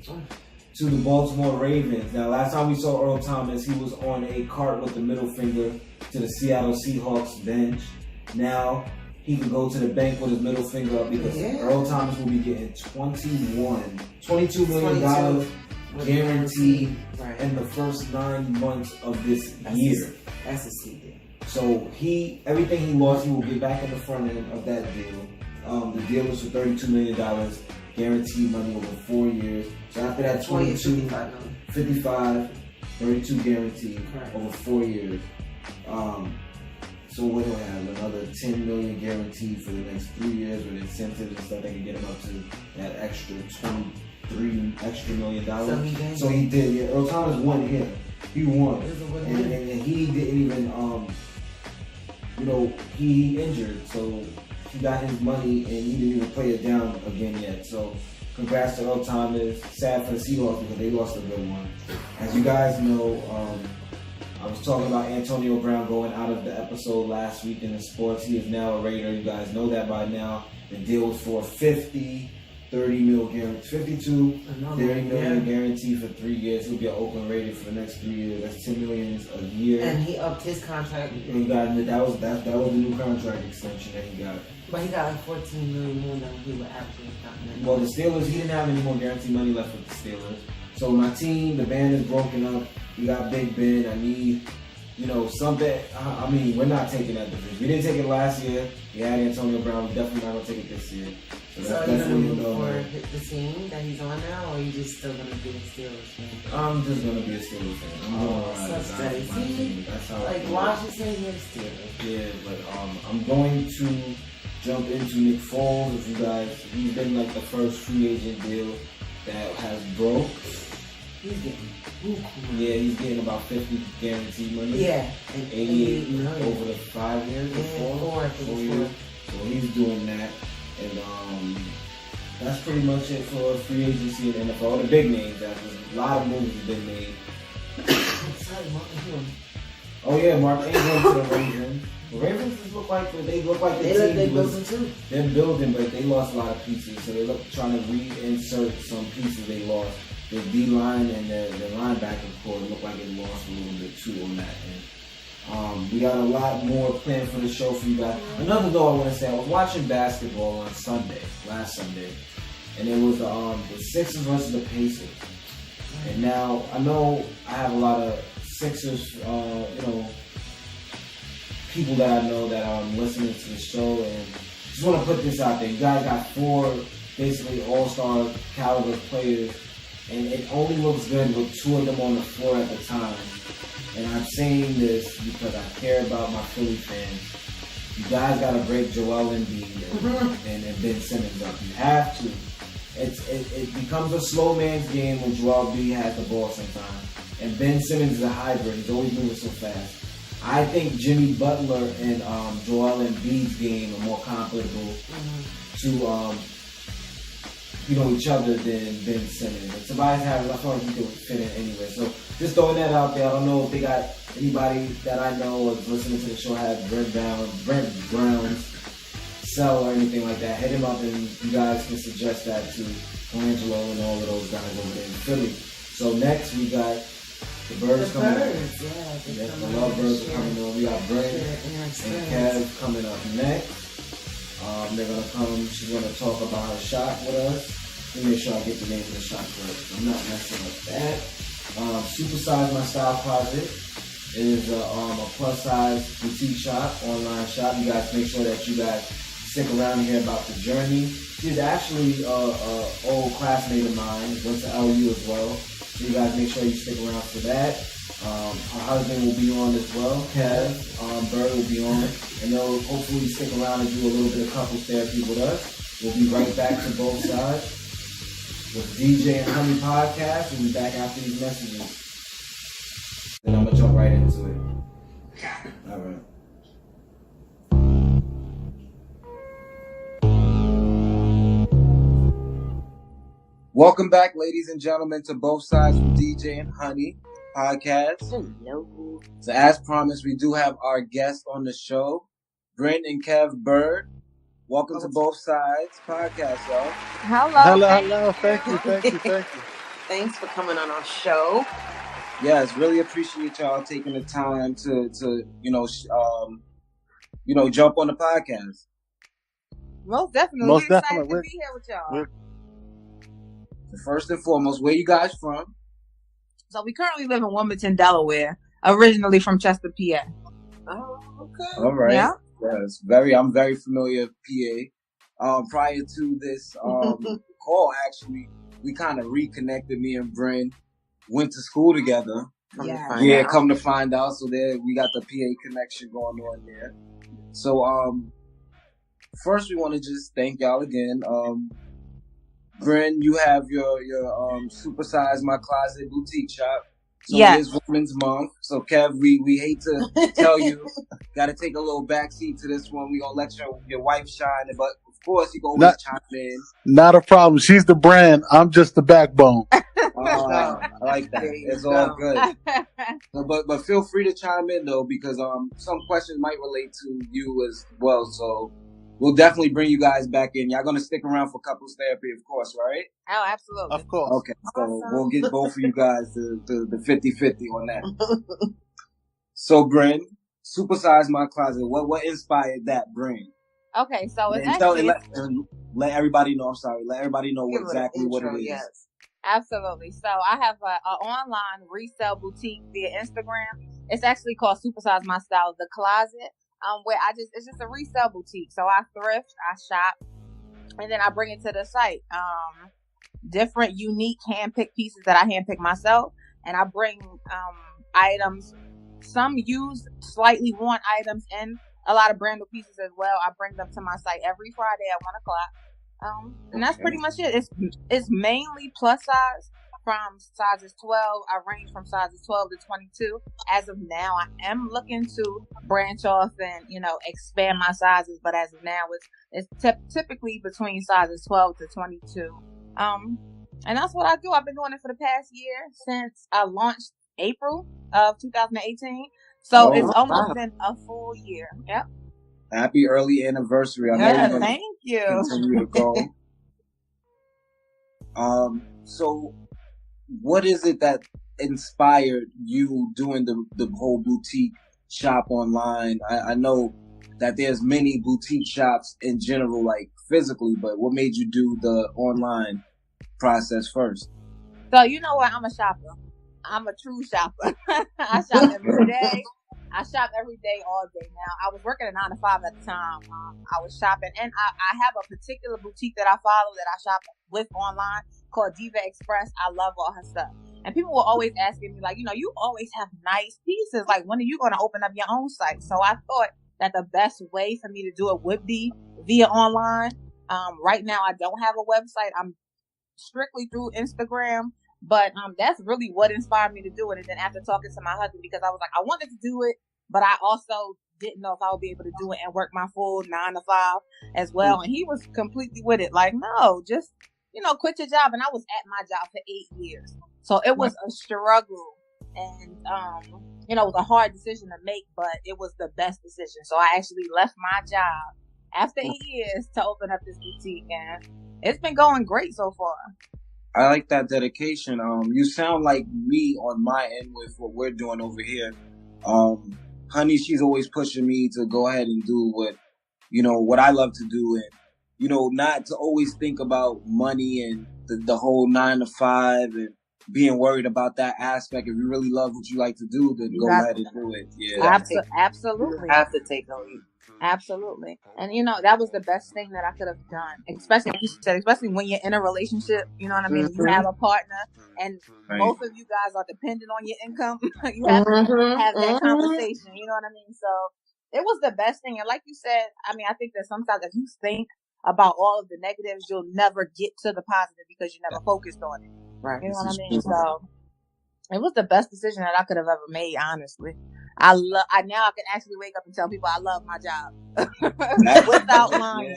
to the Baltimore Ravens. Now, last time we saw Earl Thomas, he was on a cart with the middle finger to the Seattle Seahawks bench. Now he can go to the bank with his middle finger up because Earl Thomas will be getting $22 million guaranteed in the first 9 months of this year. That's a steal. So everything he lost, he will get back in the front end of that deal. The deal was for $32 million guaranteed money over 4 years. So after that, 55, 32 guaranteed over 4 years. So what do I have? Another $10 million guaranteed for the next 3 years with incentives and stuff. They can get him up to that extra $23 million. So he did. Yeah, Earl Thomas won here. He won, and he didn't even. He injured, so he got his money, and he didn't even play it down again yet. So congrats to Earl Thomas. Sad for the Seahawks because they lost a good one. As you guys know, I was talking about Antonio Brown going out of the episode last week in the sports. He is now a Raider. You guys know that by now. The deal was for $30 million guaranteed, 52, $30 million guaranteed for 3 years. He'll be an Oakland Raider for the next 3 years. That's $10 million a year. And he upped his contract. That was the new contract extension that he got. But he got like $14 million more than he would actually have gotten. Well, the Steelers, he didn't have any more guaranteed money left with the Steelers. So my team, the band is broken up. We got Big Ben. I need, something. I mean, we're not taking that division. We didn't take it last year. We had Antonio Brown. We're definitely not going to take it this year. So are you going to move for the team that he's on now, or are you just still going to be a Steelers fan? I'm just going to be a Steelers fan. I'm going to That's how like Washington, you're Steelers. Yeah, but I'm going to jump into Nick Foles. If you guys, he's been like the first free agent deal that has broke. He's getting about 50 guaranteed money. Yeah, and 88 million over the 5 years or 4 years. So he's doing that, and that's pretty much it for free agency in the NFL. The big names, a lot of moves have been made. Oh yeah, Mark Ingram to the Ravens. The Ravens look like the team was, they're building, but they lost a lot of pieces. So they're trying to reinsert some pieces they lost. The D-line and the linebacker core look like it lost a little bit too on that end. We got a lot more planned for the show for you guys. Another though I want to say, I was watching basketball on last Sunday, and it was the Sixers versus the Pacers. And now I know I have a lot of Sixers, people that I know that are listening to the show, and just want to put this out there. You guys got 4 basically all-star caliber players, and it only looks good with 2 of them on the floor at the time. And I'm saying this because I care about my Philly fans. You guys got to break Joel Embiid and Ben Simmons up. You have to. It becomes a slow man's game when Joel Embiid has the ball sometimes. And Ben Simmons is a hybrid. He's always moving so fast. I think Jimmy Butler and Joel Embiid's game are more comparable to each other than Ben Simmons. And Tobias Harris, I thought he could fit in anyway. So just throwing that out there. I don't know if they got anybody that I know or listening to the show has Brent Brown's cell or anything like that. Hit him up and you guys can suggest that to Angelo and all of those guys over there in Philly. So next we got the Birds coming up. The Love Birds are coming on. We got Bryn and Kev coming up next. They're gonna come. She's gonna talk about her shop with us. Let me make sure I get the name of the shop correct. I'm not messing up that. Supersize My Style Closet is a plus size boutique shop, online shop. You guys make sure that you guys stick around and hear about the journey. She's actually an old classmate of mine. Went to LU as well. So you guys make sure you stick around for that. Her husband will be on as well. Kev, Byrd will be on. And they'll hopefully stick around and do a little bit of couples therapy with us. We'll be right back to Both Sides with DJ and Honey Podcast. We'll be back after these messages. Then I'm going to jump right into it. All right. Welcome back, ladies and gentlemen, to Both Sides with DJ and Honey Podcast. Hello. So as promised, we do have our guest on the show, Bryn and Kev Byrd. Welcome to Both Sides Podcast, y'all. Hello. Thank you. Thanks for coming on our show. Yes, really appreciate y'all taking the time to jump on the podcast. Most definitely. We're excited to be here with y'all. First and foremost, where you guys from? So we currently live in Wilmington, Delaware. Originally from Chester, PA. Oh, okay. All right. Yeah. Yes, I'm very familiar with PA. Prior to this call, actually, we kind of reconnected. Me and Bryn went to school together. Come to find out. So there we got the PA connection going on there. So first we want to just thank y'all again. Bryn, you have your Supersize My Closet boutique shop. So it is Women's Month. So Kev, we hate to tell you, got to take a little backseat to this one. We gonna let your wife shine, but of course you can always chime in. Not a problem. She's the brand. I'm just the backbone. I like that. It's all good. But feel free to chime in though, because some questions might relate to you as well. So we'll definitely bring you guys back in. Y'all gonna stick around for couples therapy, of course, right? Oh, absolutely. Of course. Okay, so we'll get both of you guys the 50-50 on that. So, Bryn, Supersize My Closet. What inspired that, Bryn? Okay, so it's let everybody know. I'm sorry. Let everybody know exactly what it is. Yes. Absolutely. So I have an online resale boutique via Instagram. It's actually called Supersize My Style, The Closet. Where it's just a resale boutique. So I thrift, I shop, and then I bring it to the site. Different unique hand-picked pieces that I hand-pick myself, and I bring items, some used, slightly worn items, and a lot of brand new pieces as well. I bring them to my site every Friday at 1:00. And that's pretty much it. It's mainly plus size. From sizes 12, I range from sizes 12 to 22. As of now, I am looking to branch off and, expand my sizes. But as of now, it's typically between sizes 12 to 22. And that's what I do. I've been doing it for the past year since I launched April of 2018. So it's almost been a full year. Yep. Happy early anniversary. Thank you. Continue to go. So what is it that inspired you doing the whole boutique shop online? I know that there's many boutique shops in general, like physically, but what made you do the online process first? So you know what? I'm a shopper. I'm a true shopper. I shop every day. I shop every day, all day now. I was working a 9 to 5 at the time. I was shopping, and I have a particular boutique that I follow that I shop with online called Diva Express. I love all her stuff. And people were always asking me, like, you always have nice pieces. Like, when are you going to open up your own site? So I thought that the best way for me to do it would be via online. Right now, I don't have a website. I'm strictly through Instagram. But that's really what inspired me to do it. And then after talking to my husband, because I was like, I wanted to do it, but I also didn't know if I would be able to do it and work my full 9 to 5 as well. And he was completely with it. Like, no, just, quit your job. And I was at my job for 8 years. So it was a struggle. And, it was a hard decision to make, but it was the best decision. So I actually left my job after 8 years to open up this boutique. And it's been going great so far. I like that dedication. You sound like me on my end with what we're doing over here. Honey, she's always pushing me to go ahead and do what I love to do, and, not to always think about money and the whole 9 to 5 and being worried about that aspect. If you really love what you like to do, then go ahead and do it. Yeah. Absolutely. You have to take a leap. Absolutely. And that was the best thing that I could have done. Especially like you said, especially when you're in a relationship, you know what I mean? Mm-hmm. You have a partner and both of you guys are dependent on your income. You have to have that conversation, you know what I mean? So it was the best thing. And like you said, I think that sometimes if you think about all of the negatives, you'll never get to the positive because you never focused on it. Right. You know what I mean? So it was the best decision that I could have ever made, honestly. Now I can actually wake up and tell people I love my job without lying.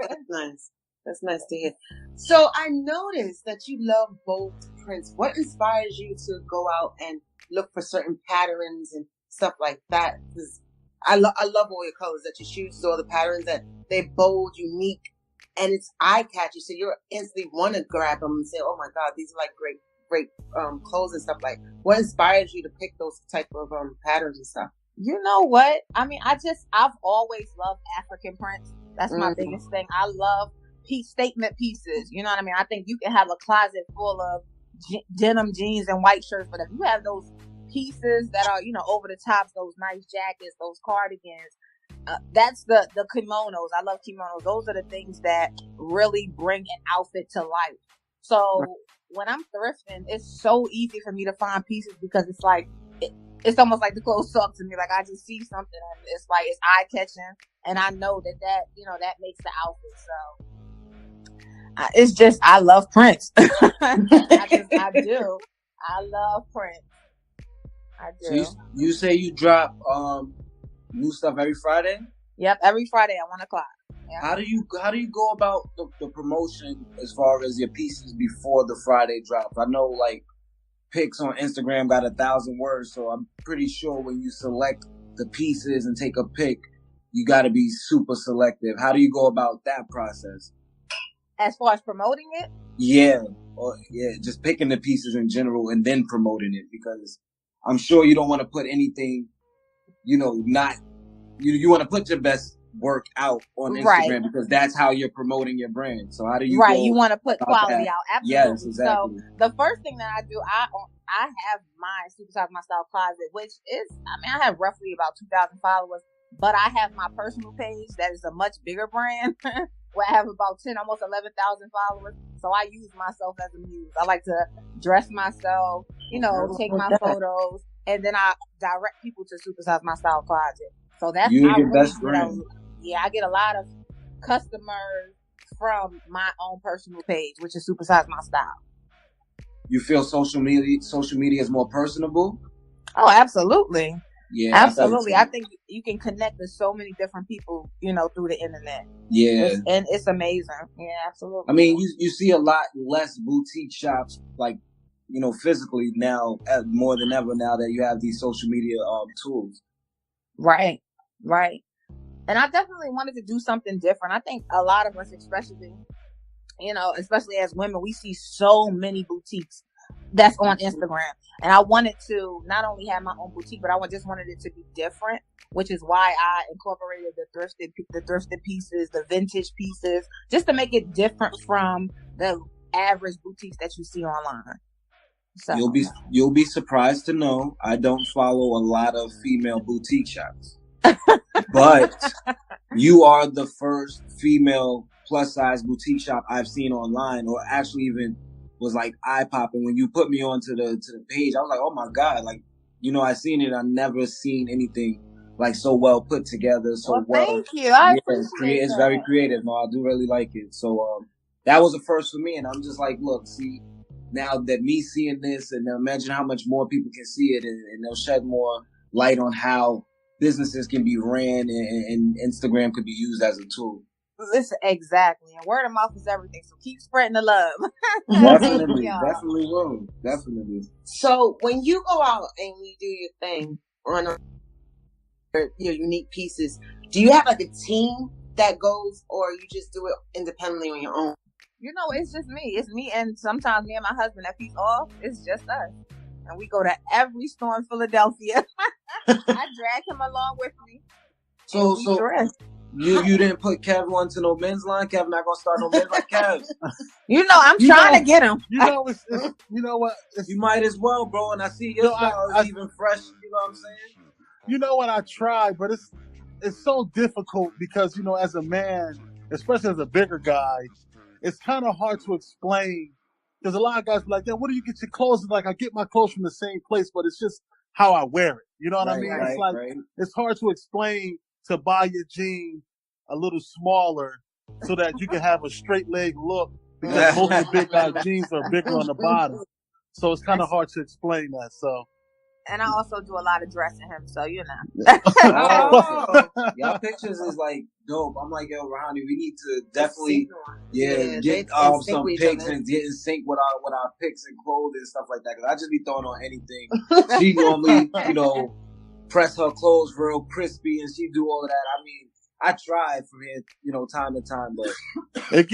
That's nice. That's nice to hear. So I noticed that you love bold prints. What inspires you to go out and look for certain patterns and stuff like that? Because I love all your colors that you choose, all the patterns that they're bold, unique, and it's eye catchy. So you're instantly want to grab them and say, "Oh my God, these are like great clothes and stuff." Like, what inspires you to pick those type of patterns and stuff? You know what? I've always loved African prints. That's my biggest thing. I love statement pieces. You know what I mean? I think you can have a closet full of denim jeans and white shirts, but if you have those pieces that are, over the tops, those nice jackets, those cardigans, that's the kimonos. I love kimonos. Those are the things that really bring an outfit to life. So when I'm thrifting, it's so easy for me to find pieces because it's like, it's almost like the clothes talk to me. Like, I just see something and it's like, it's eye catching. And I know that makes the outfit. So it's just, I love prints. I do. I love prints. I do. So you say you drop new stuff every Friday? Yep, every Friday at 1:00. Yep. How do you go about the promotion as far as your pieces before the Friday drops? I know like pics on Instagram got 1,000 words, so I'm pretty sure when you select the pieces and take a pic, you got to be super selective. How do you go about that process? As far as promoting it? Yeah, just picking the pieces in general and then promoting it, because I'm sure you don't want to put anything, you want to put your best work out on Instagram because that's how you're promoting your brand. So how do you you want to put quality out? Absolutely. Yes, exactly. So the first thing that I do, I have my Supersize My Style closet, which is, I have roughly about 2,000 followers, but I have my personal page that is a much bigger brand where I have about 10, almost 11,000 followers. So I use myself as a muse. I like to dress myself, take my photos, and then I direct people to Supersize My Style closet. So that's your best friend. I get a lot of customers from my own personal page, which is Supersize My Style. You feel social media is more personable? Oh, absolutely. Yeah, absolutely. I think you can connect with so many different people, through the internet. Yeah, and it's amazing. Yeah, absolutely. I mean, you see a lot less boutique shops, like, physically now, more than ever now that you have these social media tools. Right. And I definitely wanted to do something different. I think a lot of us, especially as women, we see so many boutiques that's on Instagram. And I wanted to not only have my own boutique, but I just wanted it to be different, which is why I incorporated the thrifted pieces, the vintage pieces, just to make it different from the average boutiques that you see online. So you'll be surprised to know I don't follow a lot of female boutique shops, but you are the first female plus size boutique shop I've seen online, or actually even was like eye popping when you put me onto the page. I was like, oh my god, like I seen it. I never seen anything like so well put together. So well, thank you. I appreciate it's very creative. No, I do really like it. So that was a first for me, and I'm just like, look, see, now that me seeing this, and imagine how much more people can see it, and they'll shed more light on how businesses can be ran and Instagram could be used as a tool. Listen, exactly. And word of mouth is everything. So keep spreading the love. Definitely will. Definitely. So when you go out and you do your thing on your unique pieces, do you have like a team that goes, or you just do it independently on your own? It's just me. It's me, and sometimes me and my husband. If he's off, it's just us. And we go to every store in Philadelphia. I drag him along with me. So you didn't put Kev onto no men's line? Kev not gonna start no men's like Kev. I'm trying to get him. It's you know what? You might as well, bro. And I see your style is even fresh. You know what I'm saying? You know what? I try, but it's so difficult because as a man, especially as a bigger guy, it's kind of hard to explain. Because a lot of guys be like, "Yeah, where do you get your clothes?" It's like I get my clothes from the same place, but it's just how I wear it. You know what I mean? It's like it's hard to explain to buy your jean a little smaller so that you can have a straight leg look, because most of the big guy jeans are bigger on the bottom. So it's kind of hard to explain that. So. And I also do a lot of dressing him, so Y'all pictures is like dope. I'm like, yo, Ronnie, we need to definitely get some pics and get in sync with our pics and clothes and stuff like that. Cause I just be throwing on anything. She normally, press her clothes real crispy, and she do all of that. I mean, I try from here, time to time, but it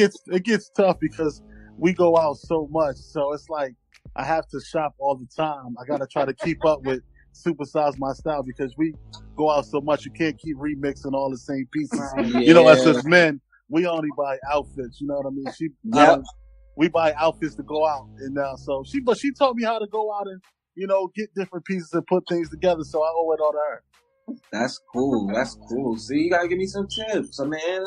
gets tough because we go out so much, so it's like I have to shop all the time. I gotta try to keep up with Supersize My Style because we go out so much. You can't keep remixing all the same pieces. Yeah. As just men, we only buy outfits. You know what I mean? We buy outfits to go out, and but she taught me how to go out and get different pieces and put things together. So I owe it all to her. That's cool. See, you gotta give me some tips. I mean,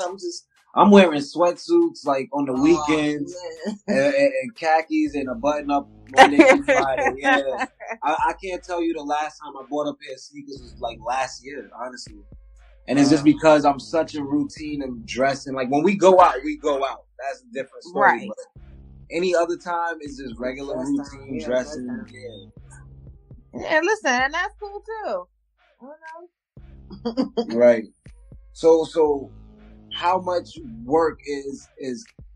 I'm wearing sweatsuits like on the weekends and khakis and a button up Monday through Friday. Yeah, I can't tell you the last time I bought a pair of sneakers was like last year, honestly. And it's just because I'm such a routine of dressing. Like when we go out, That's a different story. Right. But any other time, it's just regular routine dressing. Yeah, listen, and that's cool too. Right. So how much work is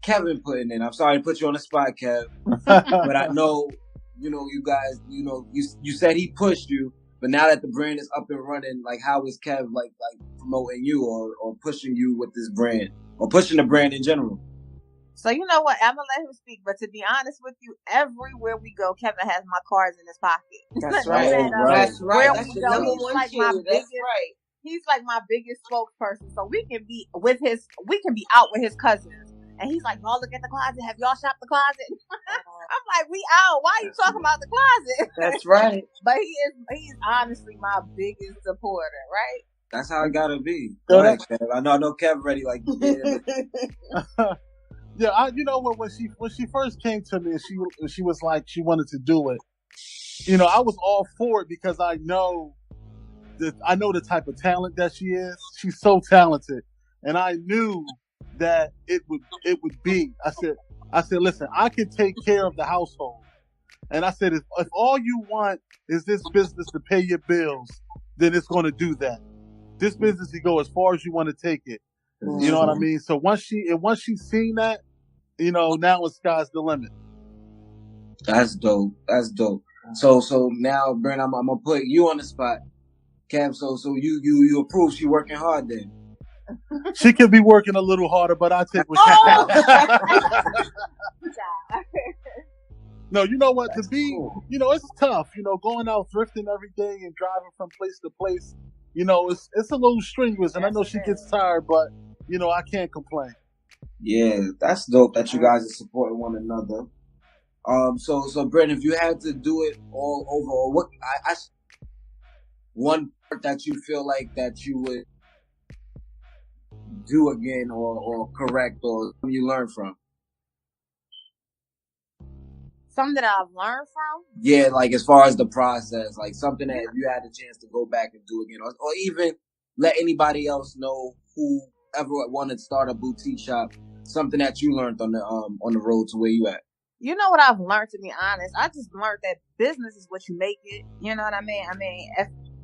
Kevin putting in? I'm sorry to put you on the spot, Kev, but I know, you guys, you said he pushed you, but now that the brand is up and running, like how is Kev like promoting you or pushing you with this brand or pushing the brand in general? So you know what? I'm gonna let him speak, but to be honest with you, everywhere we go, Kevin has my cards in his pocket. That's right. That's right. That's the number one cue. That's right. He's like my biggest spokesperson, so we can be out with his cousins, and he's like, "Y'all look at the closet. Have y'all shopped the closet?" I'm like, "We out. Why are you talking about the closet?" That's right. But he's honestly my biggest supporter, right? That's how it gotta be. Right, Kev. I know Kev ready. Like, yeah. When she first came to me and she was like she wanted to do it, I was all for it because I know the type of talent that she is. She's so talented, and I knew that it would be. I said, listen, I can take care of the household, and I said, if all you want is this business to pay your bills, then it's going to do that. This business can go as far as you want to take it. You know what I mean? So once she's seen that, now it's sky's the limit. That's dope. So now, Bryn, I'm gonna put you on the spot. Kev, so you approve she working hard then? She could be working a little harder, but I take what she No, you know what? That's to be, cool. It's tough. Going out thrifting every day and driving from place to place. It's a little strenuous, and I know she gets tired, but I can't complain. Yeah, that's dope that you guys are supporting one another. So Bryn, if you had to do it all over, or what, one part that you feel like that you would do again, or correct, or you learn from? Something that I've learned from? Yeah, like as far as the process, like something that if you had a chance to go back and do again, or even let anybody else know who ever wanted to start a boutique shop, something that you learned on the road to where you at. You know what I've learned, to be honest? I just learned that business is what you make it. You know what I mean?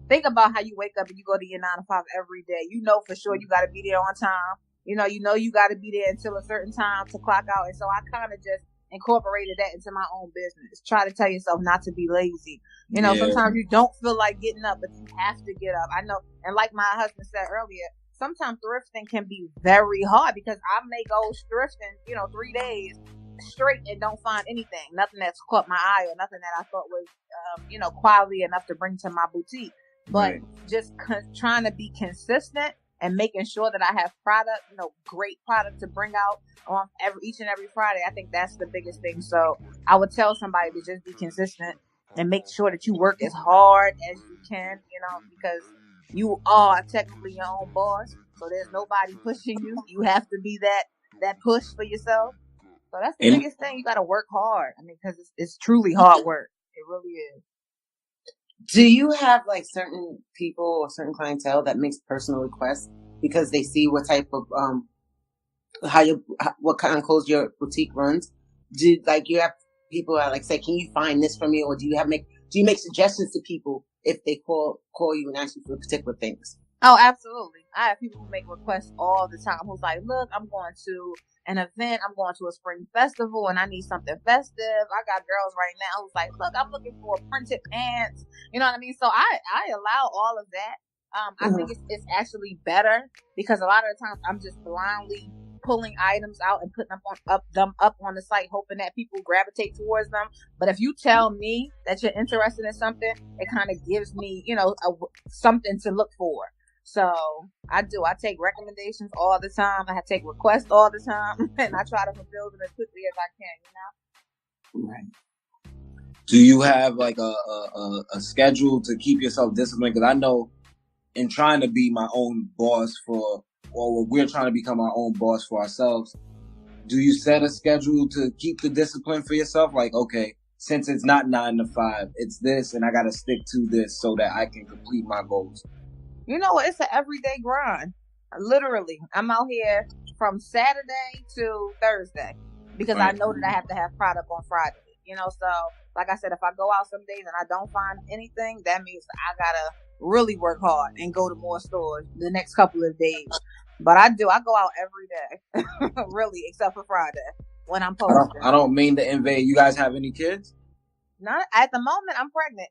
Think about how you wake up and you go to your 9 to 5 every day. You know for sure you got to be there on time. You know you got to be there until a certain time to clock out. And so I kind of just incorporated that into my own business. Try to tell yourself not to be lazy. You know, sometimes you don't feel like getting up, but you have to get up. I know. And like my husband said earlier, sometimes thrifting can be very hard because I may go thrifting, 3 days straight and don't find anything, nothing that's caught my eye or nothing that I thought was, quality enough to bring to my boutique. But just trying to be consistent and making sure that I have product, great product to bring out on each and every Friday. I think that's the biggest thing. So I would tell somebody to just be consistent and make sure that you work as hard as you can, because you are technically your own boss. So there's nobody pushing you. You have to be that push for yourself. So that's the biggest thing. You got to work hard. Because it's truly hard work. It really is. Do you have like certain people or certain clientele that makes personal requests because they see what type of what kind of clothes your boutique runs? Do you have people that like say, "Can you find this for me?" Or do you make suggestions to people if they call you and ask you for particular things? Oh, absolutely. I have people who make requests all the time who's like, "Look, I'm going to an event. I'm going to a spring festival and I need something festive." I got girls right now who's like, "Look, I'm looking for printed pants." You know what I mean? So I allow all of that. I think it's actually better because a lot of the times I'm just blindly pulling items out and putting them up on the site, hoping that people gravitate towards them. But if you tell me that you're interested in something, it kind of gives me, something to look for. So I take recommendations all the time. I take requests all the time, and I try to fulfill them as quickly as I can. Right. Do you have like a schedule to keep yourself disciplined? Because I know in trying to be my own boss we're trying to become our own boss for ourselves. Do you set a schedule to keep the discipline for yourself? Like, okay, since it's not 9 to 5, it's this, and I got to stick to this so that I can complete my goals. You know what? It's an everyday grind. Literally, I'm out here from Saturday to Thursday because I know that I have to have product on Friday. So like I said, if I go out some days and I don't find anything, that means I gotta really work hard and go to more stores the next couple of days. But I go out every day, really, except for Friday when I'm posting. I don't mean to invade. You guys have any kids? Not at the moment. I'm pregnant.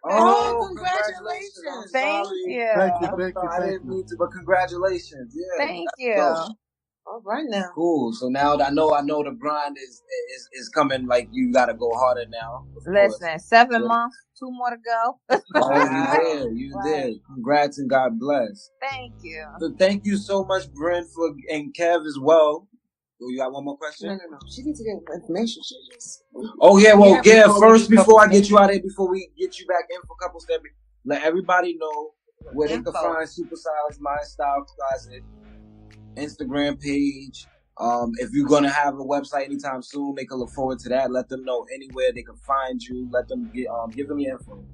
Oh, congratulations! Thank you. Thank you. I didn't mean to, but congratulations. Yeah. Thank you. Cool. All right now. Cool. So now that I know the grind is coming. Like you got to go harder now. Listen, 7 months, 2 more to go. Oh, you did. Congrats and God bless. Thank you. So thank you so much, Bryn, and Kev as well. Oh, you got one more question? No. She needs to get information. Oh yeah, well, first before I get you out of here, before we get you back in for a couple steps, let everybody know where they can find Supersize My Style Closet Instagram page. If you're gonna have a website anytime soon, they can look forward to that. Let them know anywhere they can find you. Let them give them your info.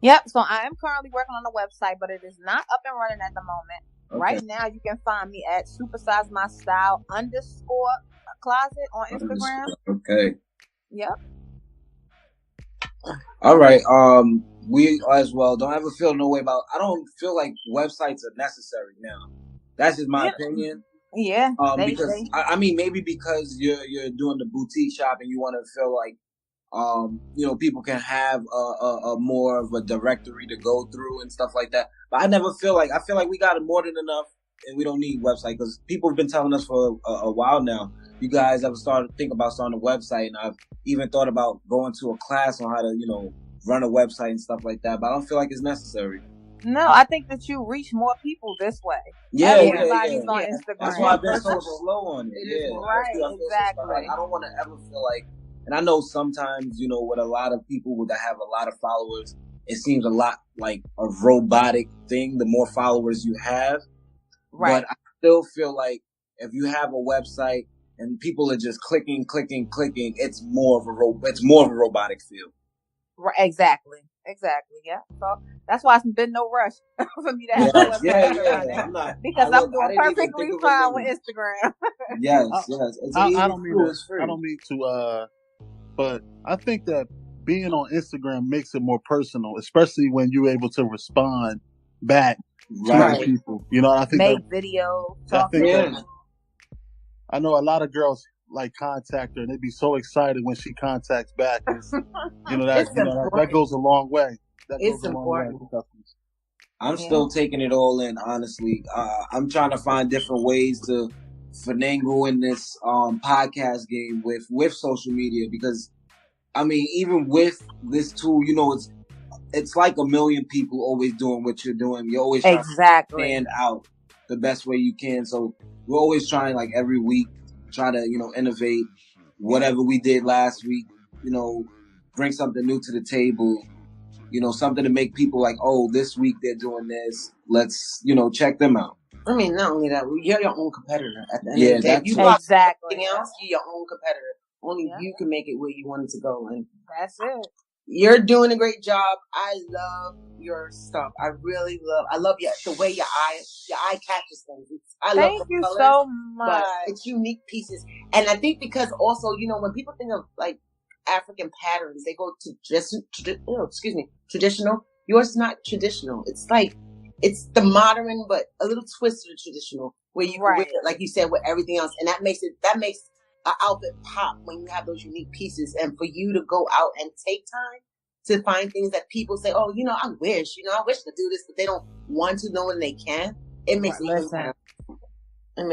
Yep. So I am currently working on the website, but it is not up and running at the moment. Okay. Right now, you can find me at Supersize My Style _closet on Instagram. Okay. Yep. All right. We as well don't ever feel no way about. I don't feel like websites are necessary now. That's just my opinion. Yeah. Because I mean, maybe because you're doing the boutique shop and you want to feel like, people can have a more of a directory to go through and stuff like that. But I feel like we got more than enough and we don't need website because people have been telling us for a while now. You guys ever started to think about starting a website, and I've even thought about going to a class on how to, run a website and stuff like that. But I don't feel like it's necessary. No, I think that you reach more people this way. Yeah, everybody's on Instagram. That's why I've been so slow on it. Right, exactly. I don't want to ever feel like And I know sometimes, you know, with a lot of people that have a lot of followers, it seems a lot like a robotic thing, the more followers you have. Right. But I still feel like if you have a website and people are just clicking, it's more of a robotic feel. Right, exactly. Yeah. So that's why it's been no rush for me to have a website. Yeah. Because I'm doing perfectly fine with Instagram. Yes. I don't mean to, but I think that being on Instagram makes it more personal, especially when you're able to respond back to people. You know, I think make video, talk to them. I know a lot of girls like contact her and they'd be so excited when she contacts back. That goes a long way. It's important. I'm still taking it all in, honestly. I'm trying to find different ways to finagle in this podcast game with social media, because I mean, even with this tool, you know, it's like a million people always doing what you're doing. You're always trying to stand out the best way you can. So we're always trying, like, every week, try to, you know, innovate. Whatever we did last week, you know, bring something new to the table. You know, something to make people like, oh, this week they're doing this. Let's, you know, check them out. I mean, not only that, you're your own competitor. At the end of the day, you exactly. Else, you're your own competitor. Only you can make it where you want it to go. And that's it. You're doing a great job. I love your stuff. I really love the way your eye catches things. Thank you so much. But it's unique pieces. And I think because also, you know, when people think of like African patterns, they go to traditional. Yours is not traditional. It's like, it's the modern, but a little twist to the traditional, where you can wear it, like you said, with everything else. And that makes an outfit pop when you have those unique pieces. And for you to go out and take time to find things that people say, oh, you know, I wish to do this, but they don't want to know when they can. It makes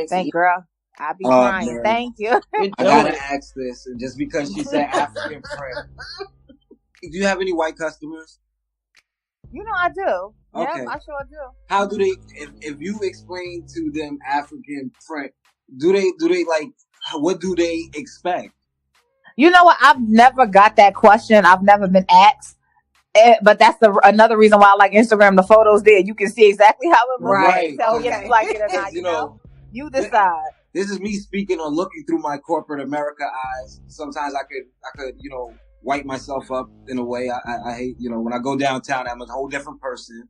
Thank girl. I'll be trying. Man. Thank you. I gotta ask this, and just because she said African print, do you have any white customers? You know I do. Okay. Yeah, I sure do. How do they? If you explain to them African print, do they like? What do they expect? You know what? I've never got that question. I've never been asked. But that's another reason why I like Instagram. The photos there, you can see exactly how it looks. Right. Tell me if you like it or not. You know, you decide. This is me speaking or looking through my corporate America eyes. Sometimes I could, you know, wipe myself up in a way. I hate, you know, when I go downtown, I'm a whole different person.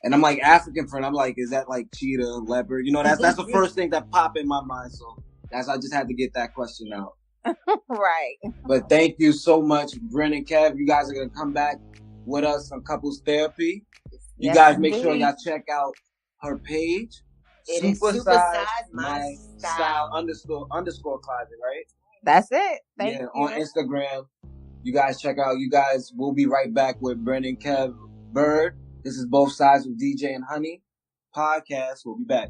And I'm like, African print, I'm like, is that like cheetah, leopard? You know, that's the first thing that pop in my mind. So I just had to get that question out. Right. But thank you so much, Bryn and Kev. You guys are going to come back with us on Couples Therapy. You guys make sure y'all check out her page. Supersize my style __ closet, right? That's it. Thank you. On Instagram. You guys check out. You guys, we'll be right back with Bryn and Kev Byrd. This is Both Sides with DJ and Honey podcast. We'll be back.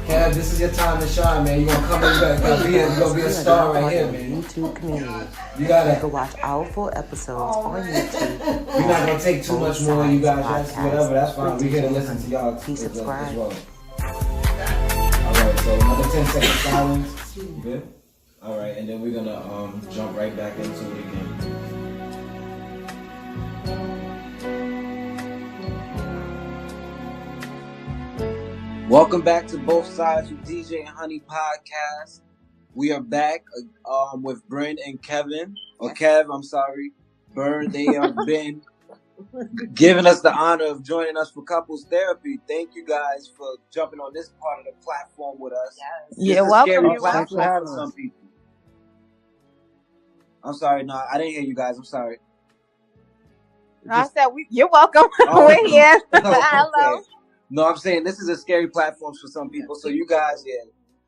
Kev, this is your time to shine, man. You're gonna come in back. You're gonna be a star right here, man. YouTube community. You can watch our full episodes on YouTube. We're not gonna take too much more. You guys, whatever. That's fine. We're here to listen to y'all Please subscribe. as well. All right. So another 10-second silence. You good? All right, and then we're gonna jump right back into it again. Welcome back to Both Sides with DJ and Honey podcast. We are back with Bryn and Kevin. Or Kev, I'm sorry. Byrd, they have been giving us the honor of joining us for couples therapy. Thank you guys for jumping on this part of the platform with us. Yes. You're welcome. Scary platform for some people. I'm sorry, no, I didn't hear you guys. I'm sorry. I said, you're welcome. We're here. Hello. Okay. No, I'm saying this is a scary platform for some people. So you guys,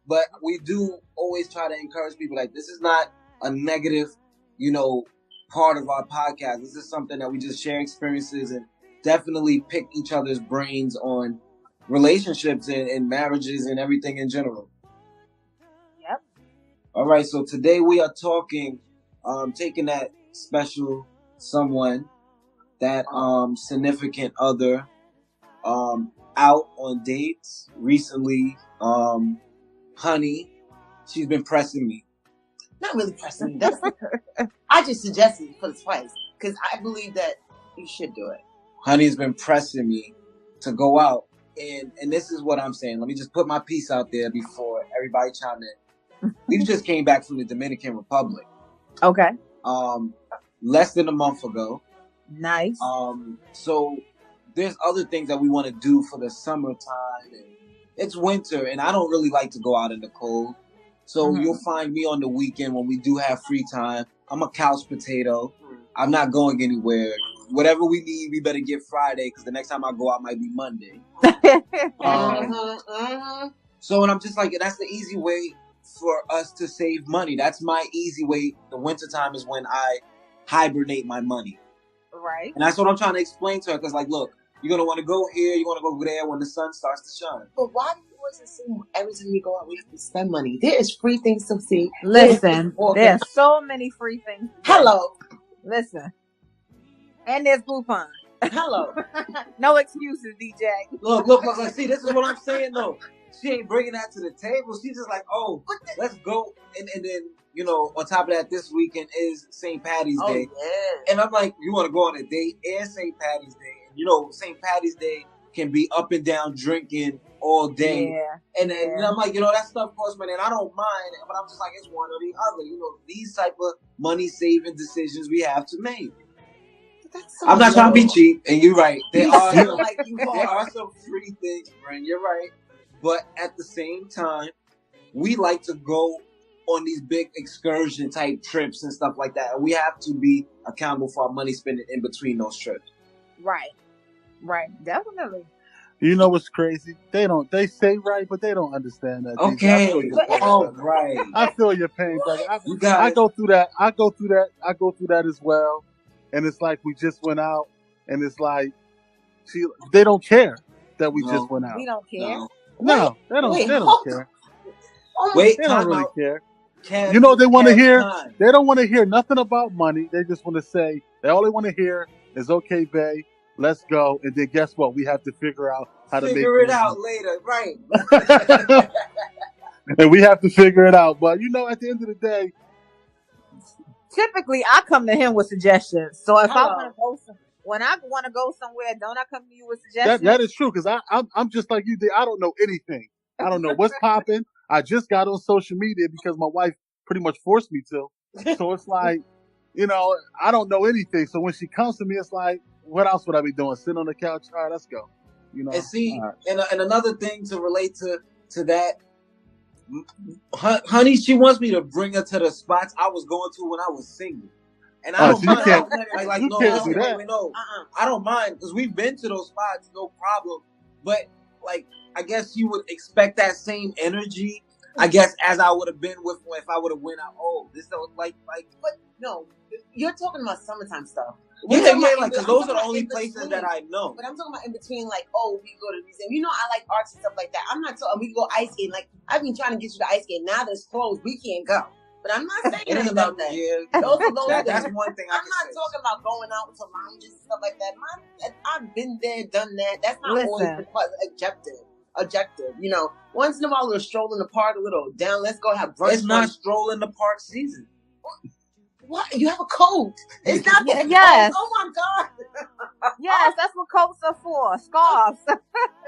but we do always try to encourage people. Like, this is not a negative, you know, part of our podcast. This is something that we just share experiences and definitely pick each other's brains on relationships and marriages and everything in general. Yep. All right. So today we are talking taking that special someone, that significant other, out on dates recently. Honey, she's been pressing me. Not really pressing me. That's I just suggested it for the price because I believe that you should do it. Honey's been pressing me to go out, and this is what I'm saying. Let me just put my piece out there before everybody chime in. We just came back from the Dominican Republic. Okay. Less than a month ago. Nice. So there's other things that we want to do for the summertime, and it's winter, and I don't really like to go out in the cold. So you'll find me on the weekend when we do have free time. I'm a couch potato. I'm not going anywhere. Whatever we need, we better get Friday, because the next time I go out might be Monday. So, and I'm just like, that's the easy way for us to save money. That's my easy way. The wintertime is when I hibernate my money. Right. And that's what I'm trying to explain to her, because, like, look, you're going to want to go here, you're going to go there when the sun starts to shine. But why do you always assume every time we go out we have to spend money? There is free things to see. Listen, there's so many free things. Hello. Listen. And there's Groupon. Hello. No excuses, DJ. Look, see, this is what I'm saying, though. She ain't bringing that to the table. She's just like, oh, let's go. And then, you know, on top of that, this weekend is St. Patty's Day. Yeah. And I'm like, you want to go on a date and St. Patty's Day. And, you know, St. Patty's Day can be up and down drinking all day. Yeah. And then and I'm like, you know, that stuff costs money. And I don't mind. But I'm just like, it's one or the other. You know, these type of money-saving decisions we have to make. So I'm not trying to be cheap. And you're right. There are some free things, Bryn. You're right. But at the same time, we like to go on these big excursion type trips and stuff like that. And we have to be accountable for our money spending in between those trips. Right. Definitely. You know what's crazy? They say right, but they don't understand that. Okay. Right. I feel your pain, brother. I go through that as well. And it's like we just went out and it's like they don't care that we just went out. We don't care. No, they don't care. Wait, they don't really care. They don't want to hear nothing about money. They just want to say, all they want to hear is, okay, babe, let's go. And then guess what? We have to figure out how to figure it out later. Right. And we have to figure it out. But, you know, at the end of the day, typically I come to him with suggestions. So if I want to go when I want to go somewhere, don't I come to you with suggestions? That is true, because I'm just like you did. I don't know anything. I don't know what's popping. I just got on social media because my wife pretty much forced me to. So it's like, you know, I don't know anything. So when she comes to me, it's like, what else would I be doing? Sitting on the couch? All right, let's go. You know. And see, and another thing to relate to that, Honey, she wants me to bring her to the spots I was going to when I was single. And I don't mind. I don't mind, because we've been to those spots, no problem. But like, I guess you would expect that same energy. I guess as I would have been with if I would have went out. Oh, this like. But no, you're talking about summertime stuff. Yeah, like, because those are the only places that I know. But I'm talking about in between, like, oh, we go to the museum. You know, I like arts and stuff like that. I'm not talking. We go ice skating. Like, I've been trying to get you to ice skating. Now there's closed. We can't go. But I'm not saying anything about that. Yeah, that's one thing. I'm not talking about going out to lounges and stuff like that. I've been there, done that. That's not always objective. You know, once in a while, a little stroll in the park, a little down. Let's go have brunch. It's not stroll in the park season. What? You have a coat. It's not that. Yes. Oh my God. Yes, that's what coats are for. Scarves.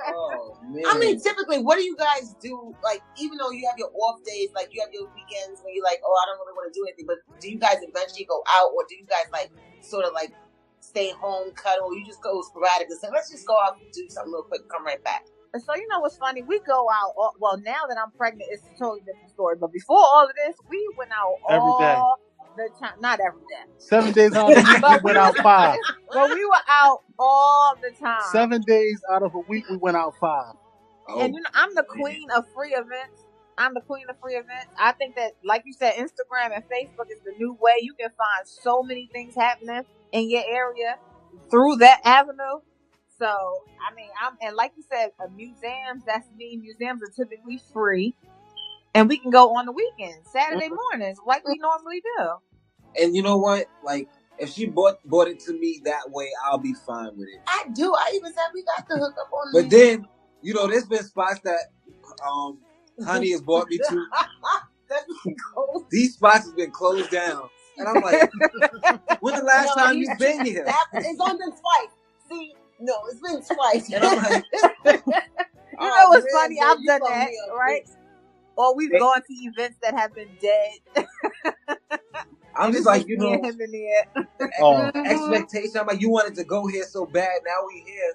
Oh man. I mean, typically, what do you guys do? Like, even though you have your off days, like you have your weekends when you're like, oh, I don't really want to do anything. But do you guys eventually go out, or do you guys like sort of like stay home, cuddle? You just go sporadic and say, let's just go out and do something real quick, come right back. So you know what's funny? We go out. Well, now that I'm pregnant, it's a totally different story. But before all of this, we went out every day. The time, not every day. 7 days out of the week, we went out 5. But we were out all the time. 7 days out of a week, we went out 5. Oh, and you know, I'm the queen of free events. I think that, like you said, Instagram and Facebook is the new way. You can find so many things happening in your area through that avenue. So, I mean, and like you said, museums, that's me. Museums are typically free. And we can go on the weekends, Saturday mornings, like we normally do. And you know what? Like, if she bought it to me that way, I'll be fine with it. I do. I even said we got the hookup on. But then, you know, there's been spots that Honey has brought me to. These spots have been closed down, and I'm like, when the last time you've been here? It's only been twice. See, no, it's been twice. And I'm like, you know what's funny? I've done that, right? Or we've gone to events that have been dead. I'm just like, you know, him in there. Expectation. I'm like, you wanted to go here so bad. Now we here.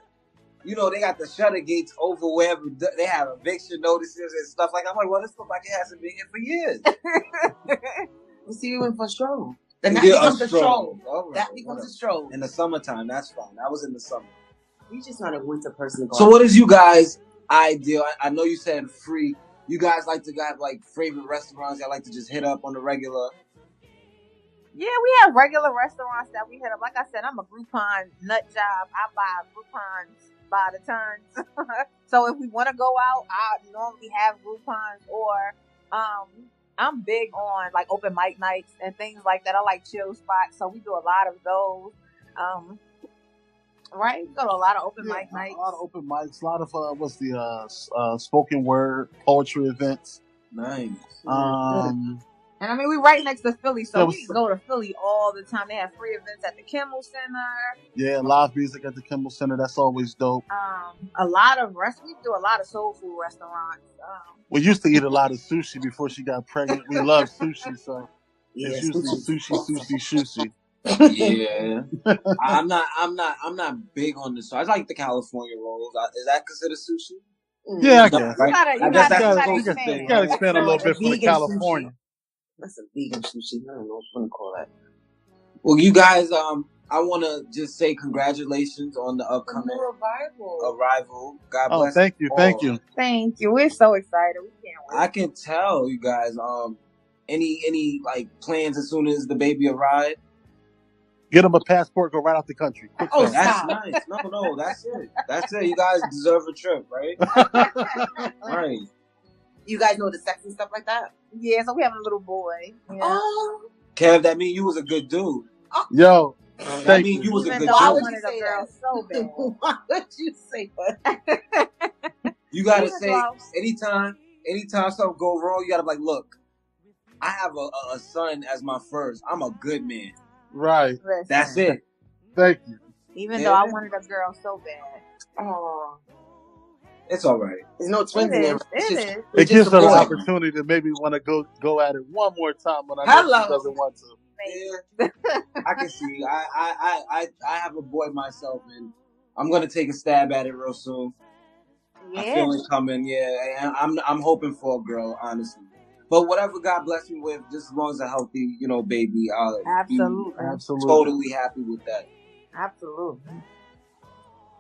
You know, they got the shutter gates over wherever they have eviction notices and stuff like that. I'm like, well, this looks like it hasn't been here for years. You see, we went for a stroll. Then that becomes a stroll. Right, that becomes a stroll. In the summertime, that's fine. I was in the summer. We just not a winter person. So what is you guys' ideal? I know you said free. You guys like to have like favorite restaurants y'all like to just hit up on the regular? Yeah, we have regular restaurants that we hit up. Like I said, I'm a Groupon nut job. I buy Groupons by the tons. So if we want to go out, I normally have Groupons, or I'm big on like open mic nights and things like that. I like chill spots, so we do a lot of those. Right, we go to a lot of open mic nights. A lot of open mics. A lot of spoken word poetry events. Nice. And I mean, we're right next to Philly, so we go to Philly all the time. They have free events at the Kimmel Center. Yeah, live music at the Kimmel Center. That's always dope. A lot of we do a lot of soul food restaurants. We used to eat a lot of sushi before she got pregnant. We love sushi, so it's usually sushi. Yeah, I'm not big on this. So I like the California rolls. Is that considered sushi? Yeah, I guess. Right? You gotta expand a little bit for the California. Sushi. That's a vegan sushi. I don't know what you want to call that. Well, you guys, I want to just say congratulations on the upcoming arrival. God bless. Thank you. Thank you. We're so excited. We can't wait. I can tell you guys. Any like plans as soon as the baby arrives? Get him a passport. Go right out the country. That's nice. No, that's it. That's it. You guys deserve a trip, right? Right. You guys know the sex and stuff like that? Yeah, so we have a little boy. Yeah. Oh. Kev, that mean you was a good dude. Yo. That mean you was a good dude. I wanted a girl so bad. Why would you say that? You gotta say, anytime something go wrong, you gotta be like, look, I have a son as my first. I'm a good man. Right. Listen, that's it. Thank you. Even though I wanted a girl so bad. Oh. It's all right. There's no twins in there. It gives her an opportunity to maybe want to go at it one more time when I know she doesn't want to. Yeah. I can see. I have a boy myself, and I'm gonna take a stab at it real soon. Yeah. I feel it coming. Yeah, and I'm hoping for a girl, honestly. But whatever God bless me with, just as long as a healthy, baby, I'll absolutely be totally happy with that. Absolutely.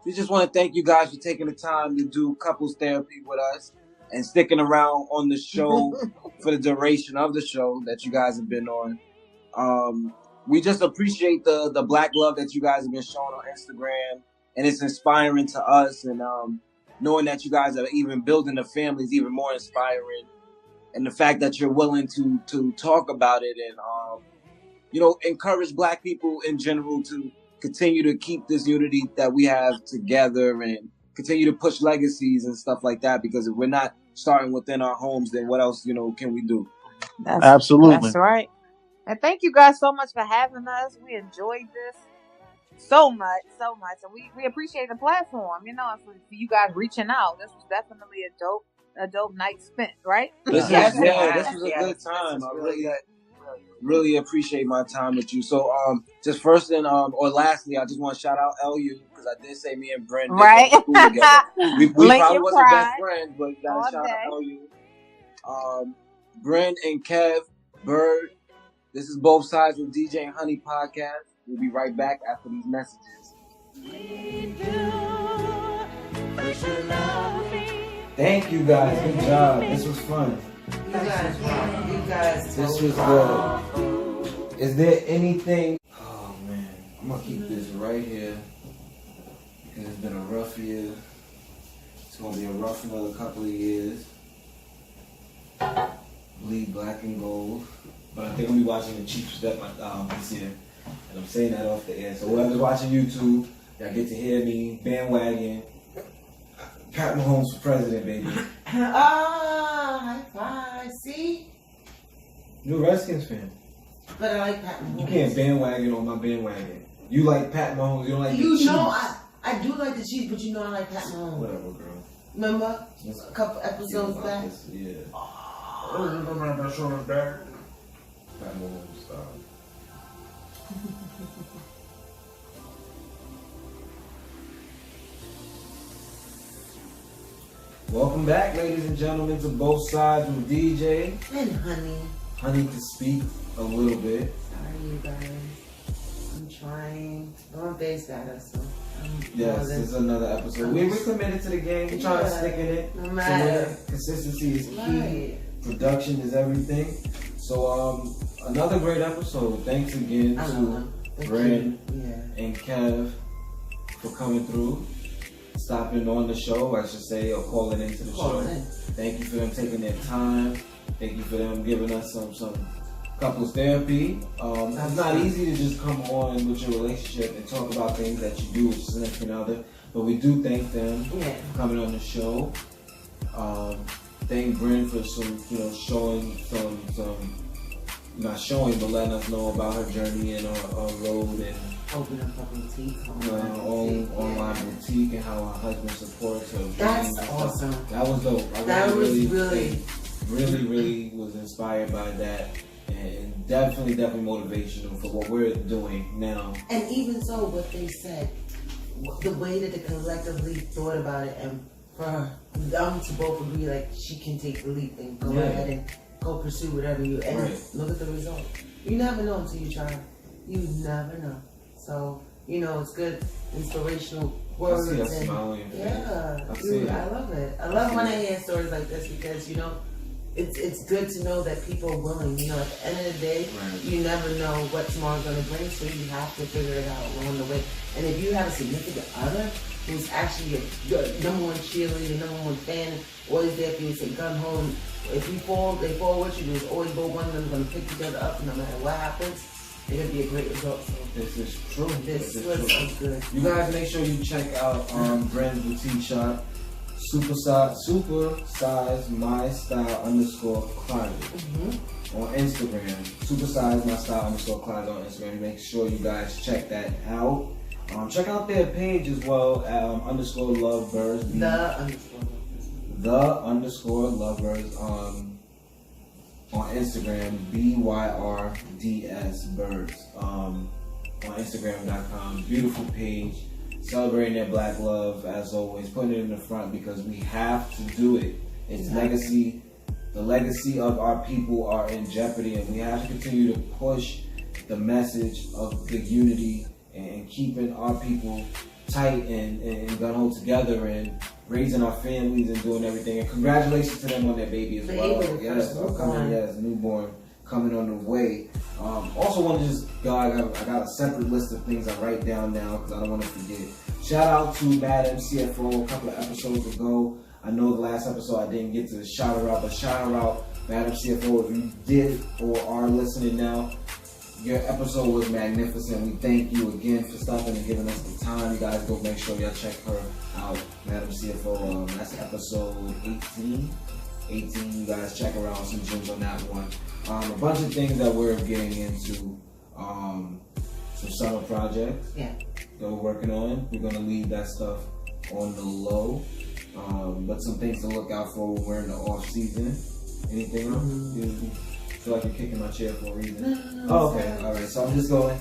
We just want to thank you guys for taking the time to do couples therapy with us and sticking around on the show for the duration of the show that you guys have been on. We just appreciate the black love that you guys have been showing on Instagram, and it's inspiring to us. And knowing that you guys are even building a family is even more inspiring. And the fact that you're willing to talk about it and encourage black people in general to continue to keep this unity that we have together and continue to push legacies and stuff like that. Because if we're not starting within our homes, then what else, can we do? Absolutely. That's right. And thank you guys so much for having us. We enjoyed this so much. And we appreciate the platform, for you guys reaching out. This was definitely a dope night spent, right? This was a good time. I really appreciate my time with you. So, just first and or lastly, I just want to shout out LU because I did say me and Bryn right. We probably wasn't best friends, but you gotta shout out LU. Bryn and Kev, Byrd. This is Both Sides with DJ and Honey podcast. We'll be right back after these messages. Thank you guys. Good job. This was fun. You guys. This was good. Is there anything? Oh man, I'm gonna keep this right here because it's been a rough year. It's gonna be a rough another couple of years. bleed black and gold. But I think I'm gonna be watching the Chief Step this year, and I'm saying that off the air. So whoever's watching YouTube, y'all get to hear me bandwagon. Pat Mahomes for president, baby. High five. See? You're a Redskins fan. But I like Pat Mahomes. You can't bandwagon on my bandwagon. You like Pat Mahomes, you don't like the Chiefs. You know, I do like the Chiefs, but you know I like Pat Mahomes. Whatever, girl. Remember? A couple episodes back? Yeah. Oh, you remember that showing back? Pat Mahomes style. Welcome back, ladies and gentlemen, to Both Sides with DJ. And Honey. Honey to speak a little bit. Sorry, you guys. I'm trying. I'm based at us, so. Yes, this is another episode. We're committed to the game. We're trying to stick in it. No matter. So consistency is key. Right. Production is everything. So, another great episode. Thanks again to Bryn and Kev for coming through, stopping on the show, I should say, or calling into the show. Thank you for them taking their time. Thank you for them giving us some couples therapy. It's not easy to just come on with your relationship and talk about things that you do with your significant other, but we do thank them for coming on the show. Thank Bryn for showing some, not showing, but letting us know about her journey and our road and open up a boutique, online boutique, and how her husband supports her. That's awesome. That was dope. That was really was inspired by that, and definitely motivational for what we're doing now. And even so, what they said, the way that they collectively thought about it, and for them to both agree, like she can take the leap and go ahead and go pursue whatever you and look at the result. You never know until you try. You never know. So, it's good, inspirational words. I see that smile on your face. I love it. I love when I hear stories like this because, it's good to know that people are willing. At the end of the day, you never know what tomorrow's going to bring, so you have to figure it out along the way. And if you have a significant other who's actually your number one cheerleader, number one fan, always there for you, say gun home. If you fall, they fall with you. There's always one of them going to pick each other up, no matter what happens. It's going to be a great result. So. This is true. This was good. You guys make sure you check out Bryn's boutique shop, Supersize My Style _closet on Instagram. Supersize My Style _closet on Instagram. Make sure you guys check that out. Check out their page as well at _lovebirds. The _ lovebirds on Instagram, BYRDS birds on Instagram.com. Beautiful page, celebrating their black love as always, putting it in the front because we have to do it. It's legacy. The legacy of our people are in jeopardy, and we have to continue to push the message of the unity and keeping our people tight and gun hold together and raising our families and doing everything. And congratulations to them on their baby as well. Yes, newborn coming on the way. Also want to just go, I got a separate list of things I write down now because I don't want to forget. Shout out to Madam CFO a couple of episodes ago. I know the last episode I didn't get to shout her out, but shout her out, Madam CFO, if you did or are listening now. Your episode was magnificent. We thank you again for stopping and giving us the time. You guys go make sure y'all check her out, Madam CFO. That's episode 18. You guys check her out, some gems on that one. A bunch of things that we're getting into. Some summer projects that we're working on. We're going to leave that stuff on the low. But some things to look out for when we're in the off season. Anything else? I feel like you're kicking my chair for a reason. No, okay. All right. So I'm just going.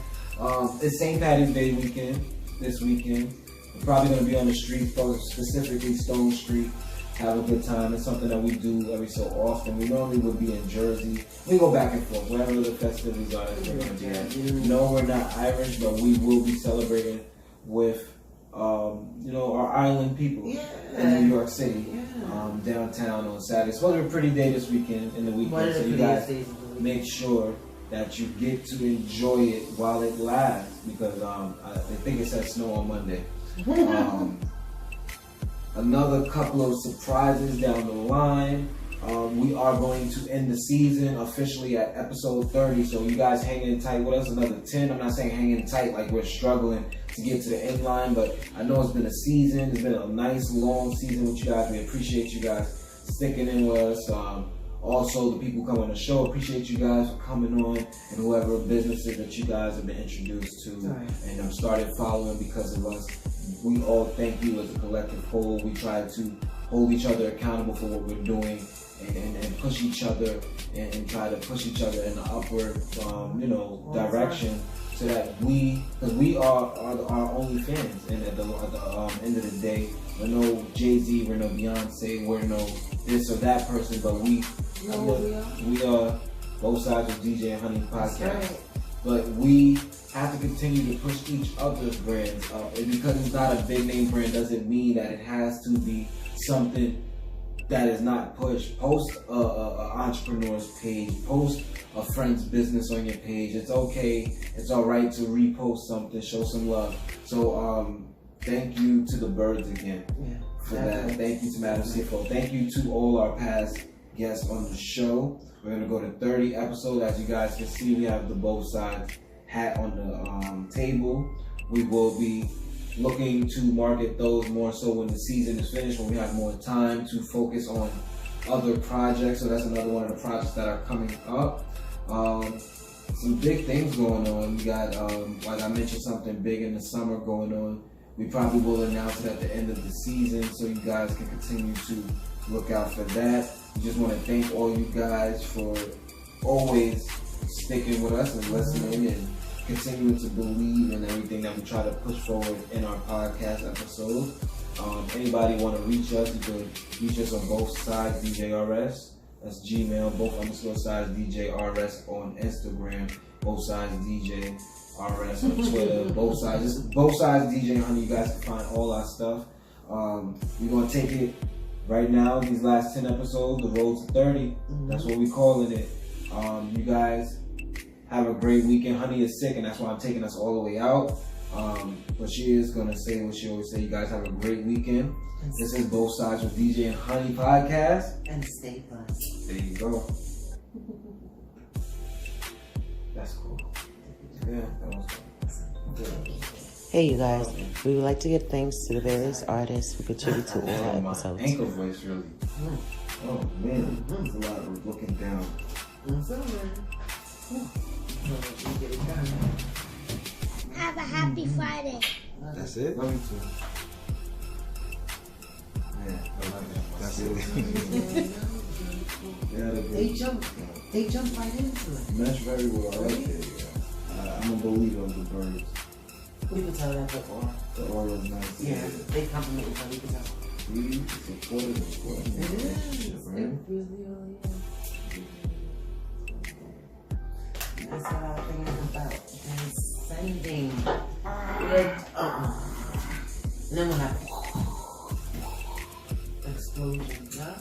It's St. Patty's Day weekend this weekend. We're probably going to be on the street, specifically Stone Street. Have a good time. It's something that we do every so often. We normally would be in Jersey. We go back and forth wherever the festivities are. That's where we're going to be at. No, we're not Irish, but we will be celebrating with our island people in New York City, downtown on Saturday. It's supposed to be a pretty day this weekend, in the weekend, so you guys make sure that you get to enjoy it while it lasts, because I think it says snow on Monday. Another couple of surprises down the line. We are going to end the season officially at episode 30. So you guys hang in tight with us. Another 10. I'm not saying hang in tight like we're struggling to get to the end line, but I know it's been a season. It's been a nice long season with you guys. We appreciate you guys sticking in with us. Also, the people coming on the show, appreciate you guys for coming on, and whoever businesses that you guys have been introduced to and started following because of us. We all thank you as a collective whole. We try to hold each other accountable for what we're doing and push each other and try to push each other in the upward, direction, so that because we are our only fans. And at the end of the day, we're no Jay-Z, we're no Beyonce, we're no this or that person, but we are both sides of DJ and Honey podcast. Right. But we have to continue to push each other's brands up. And because it's not a big name brand doesn't mean that it has to be something that is not pushed. Post a entrepreneur's page, post a friend's business on your page. It's okay, it's alright to repost something, show some love. So thank you to the Byrds again for that. Thank you to Madam CFO. Thank you to all our past guests on the show. We're going to go to 30 episodes. As you guys can see, we have the both sides hat on the table. We will be looking to market those more so when the season is finished, when we have more time to focus on other projects. So that's another one of the projects that are coming up. Some big things going on. We got, like I mentioned, something big in the summer going on. We probably will announce it at the end of the season, so you guys can continue to look out for that. We just want to thank all you guys for always sticking with us and listening and continuing to believe in everything that we try to push forward in our podcast episodes. Anybody want to reach us, you can reach us on both sides, DJRS. That's Gmail, both _sides DJRS on Instagram, both sides DJRS on Twitter, both sides DJ Honey. You guys can find all our stuff. We're going to take it right now, these last 10 episodes, the road to 30. That's what we're calling it. You guys have a great weekend. Honey is sick, and that's why I'm taking us all the way out. But she is going to say what she always say. You guys have a great weekend. This is Both Sides with DJ and Honey podcast. And stay blessed. There you go. That's cool. Yeah, that was cool. Hey, you guys. We would like to give thanks to the various artists who contribute to all our episodes. Ankle voice, really. Oh, man. There's a lot of looking down. Have a happy Friday. That's it? Love you too. Yeah, that's it. They jump right into it. Mesh very well. I like it. I'm a believer of the Byrds. We could tell that before. The aura is nice. Yeah, they compliment each other. We could tell. We supported it. It is. Right? It really is. That's what our thing is about. Transcending. And then we'll have explosion. Yeah?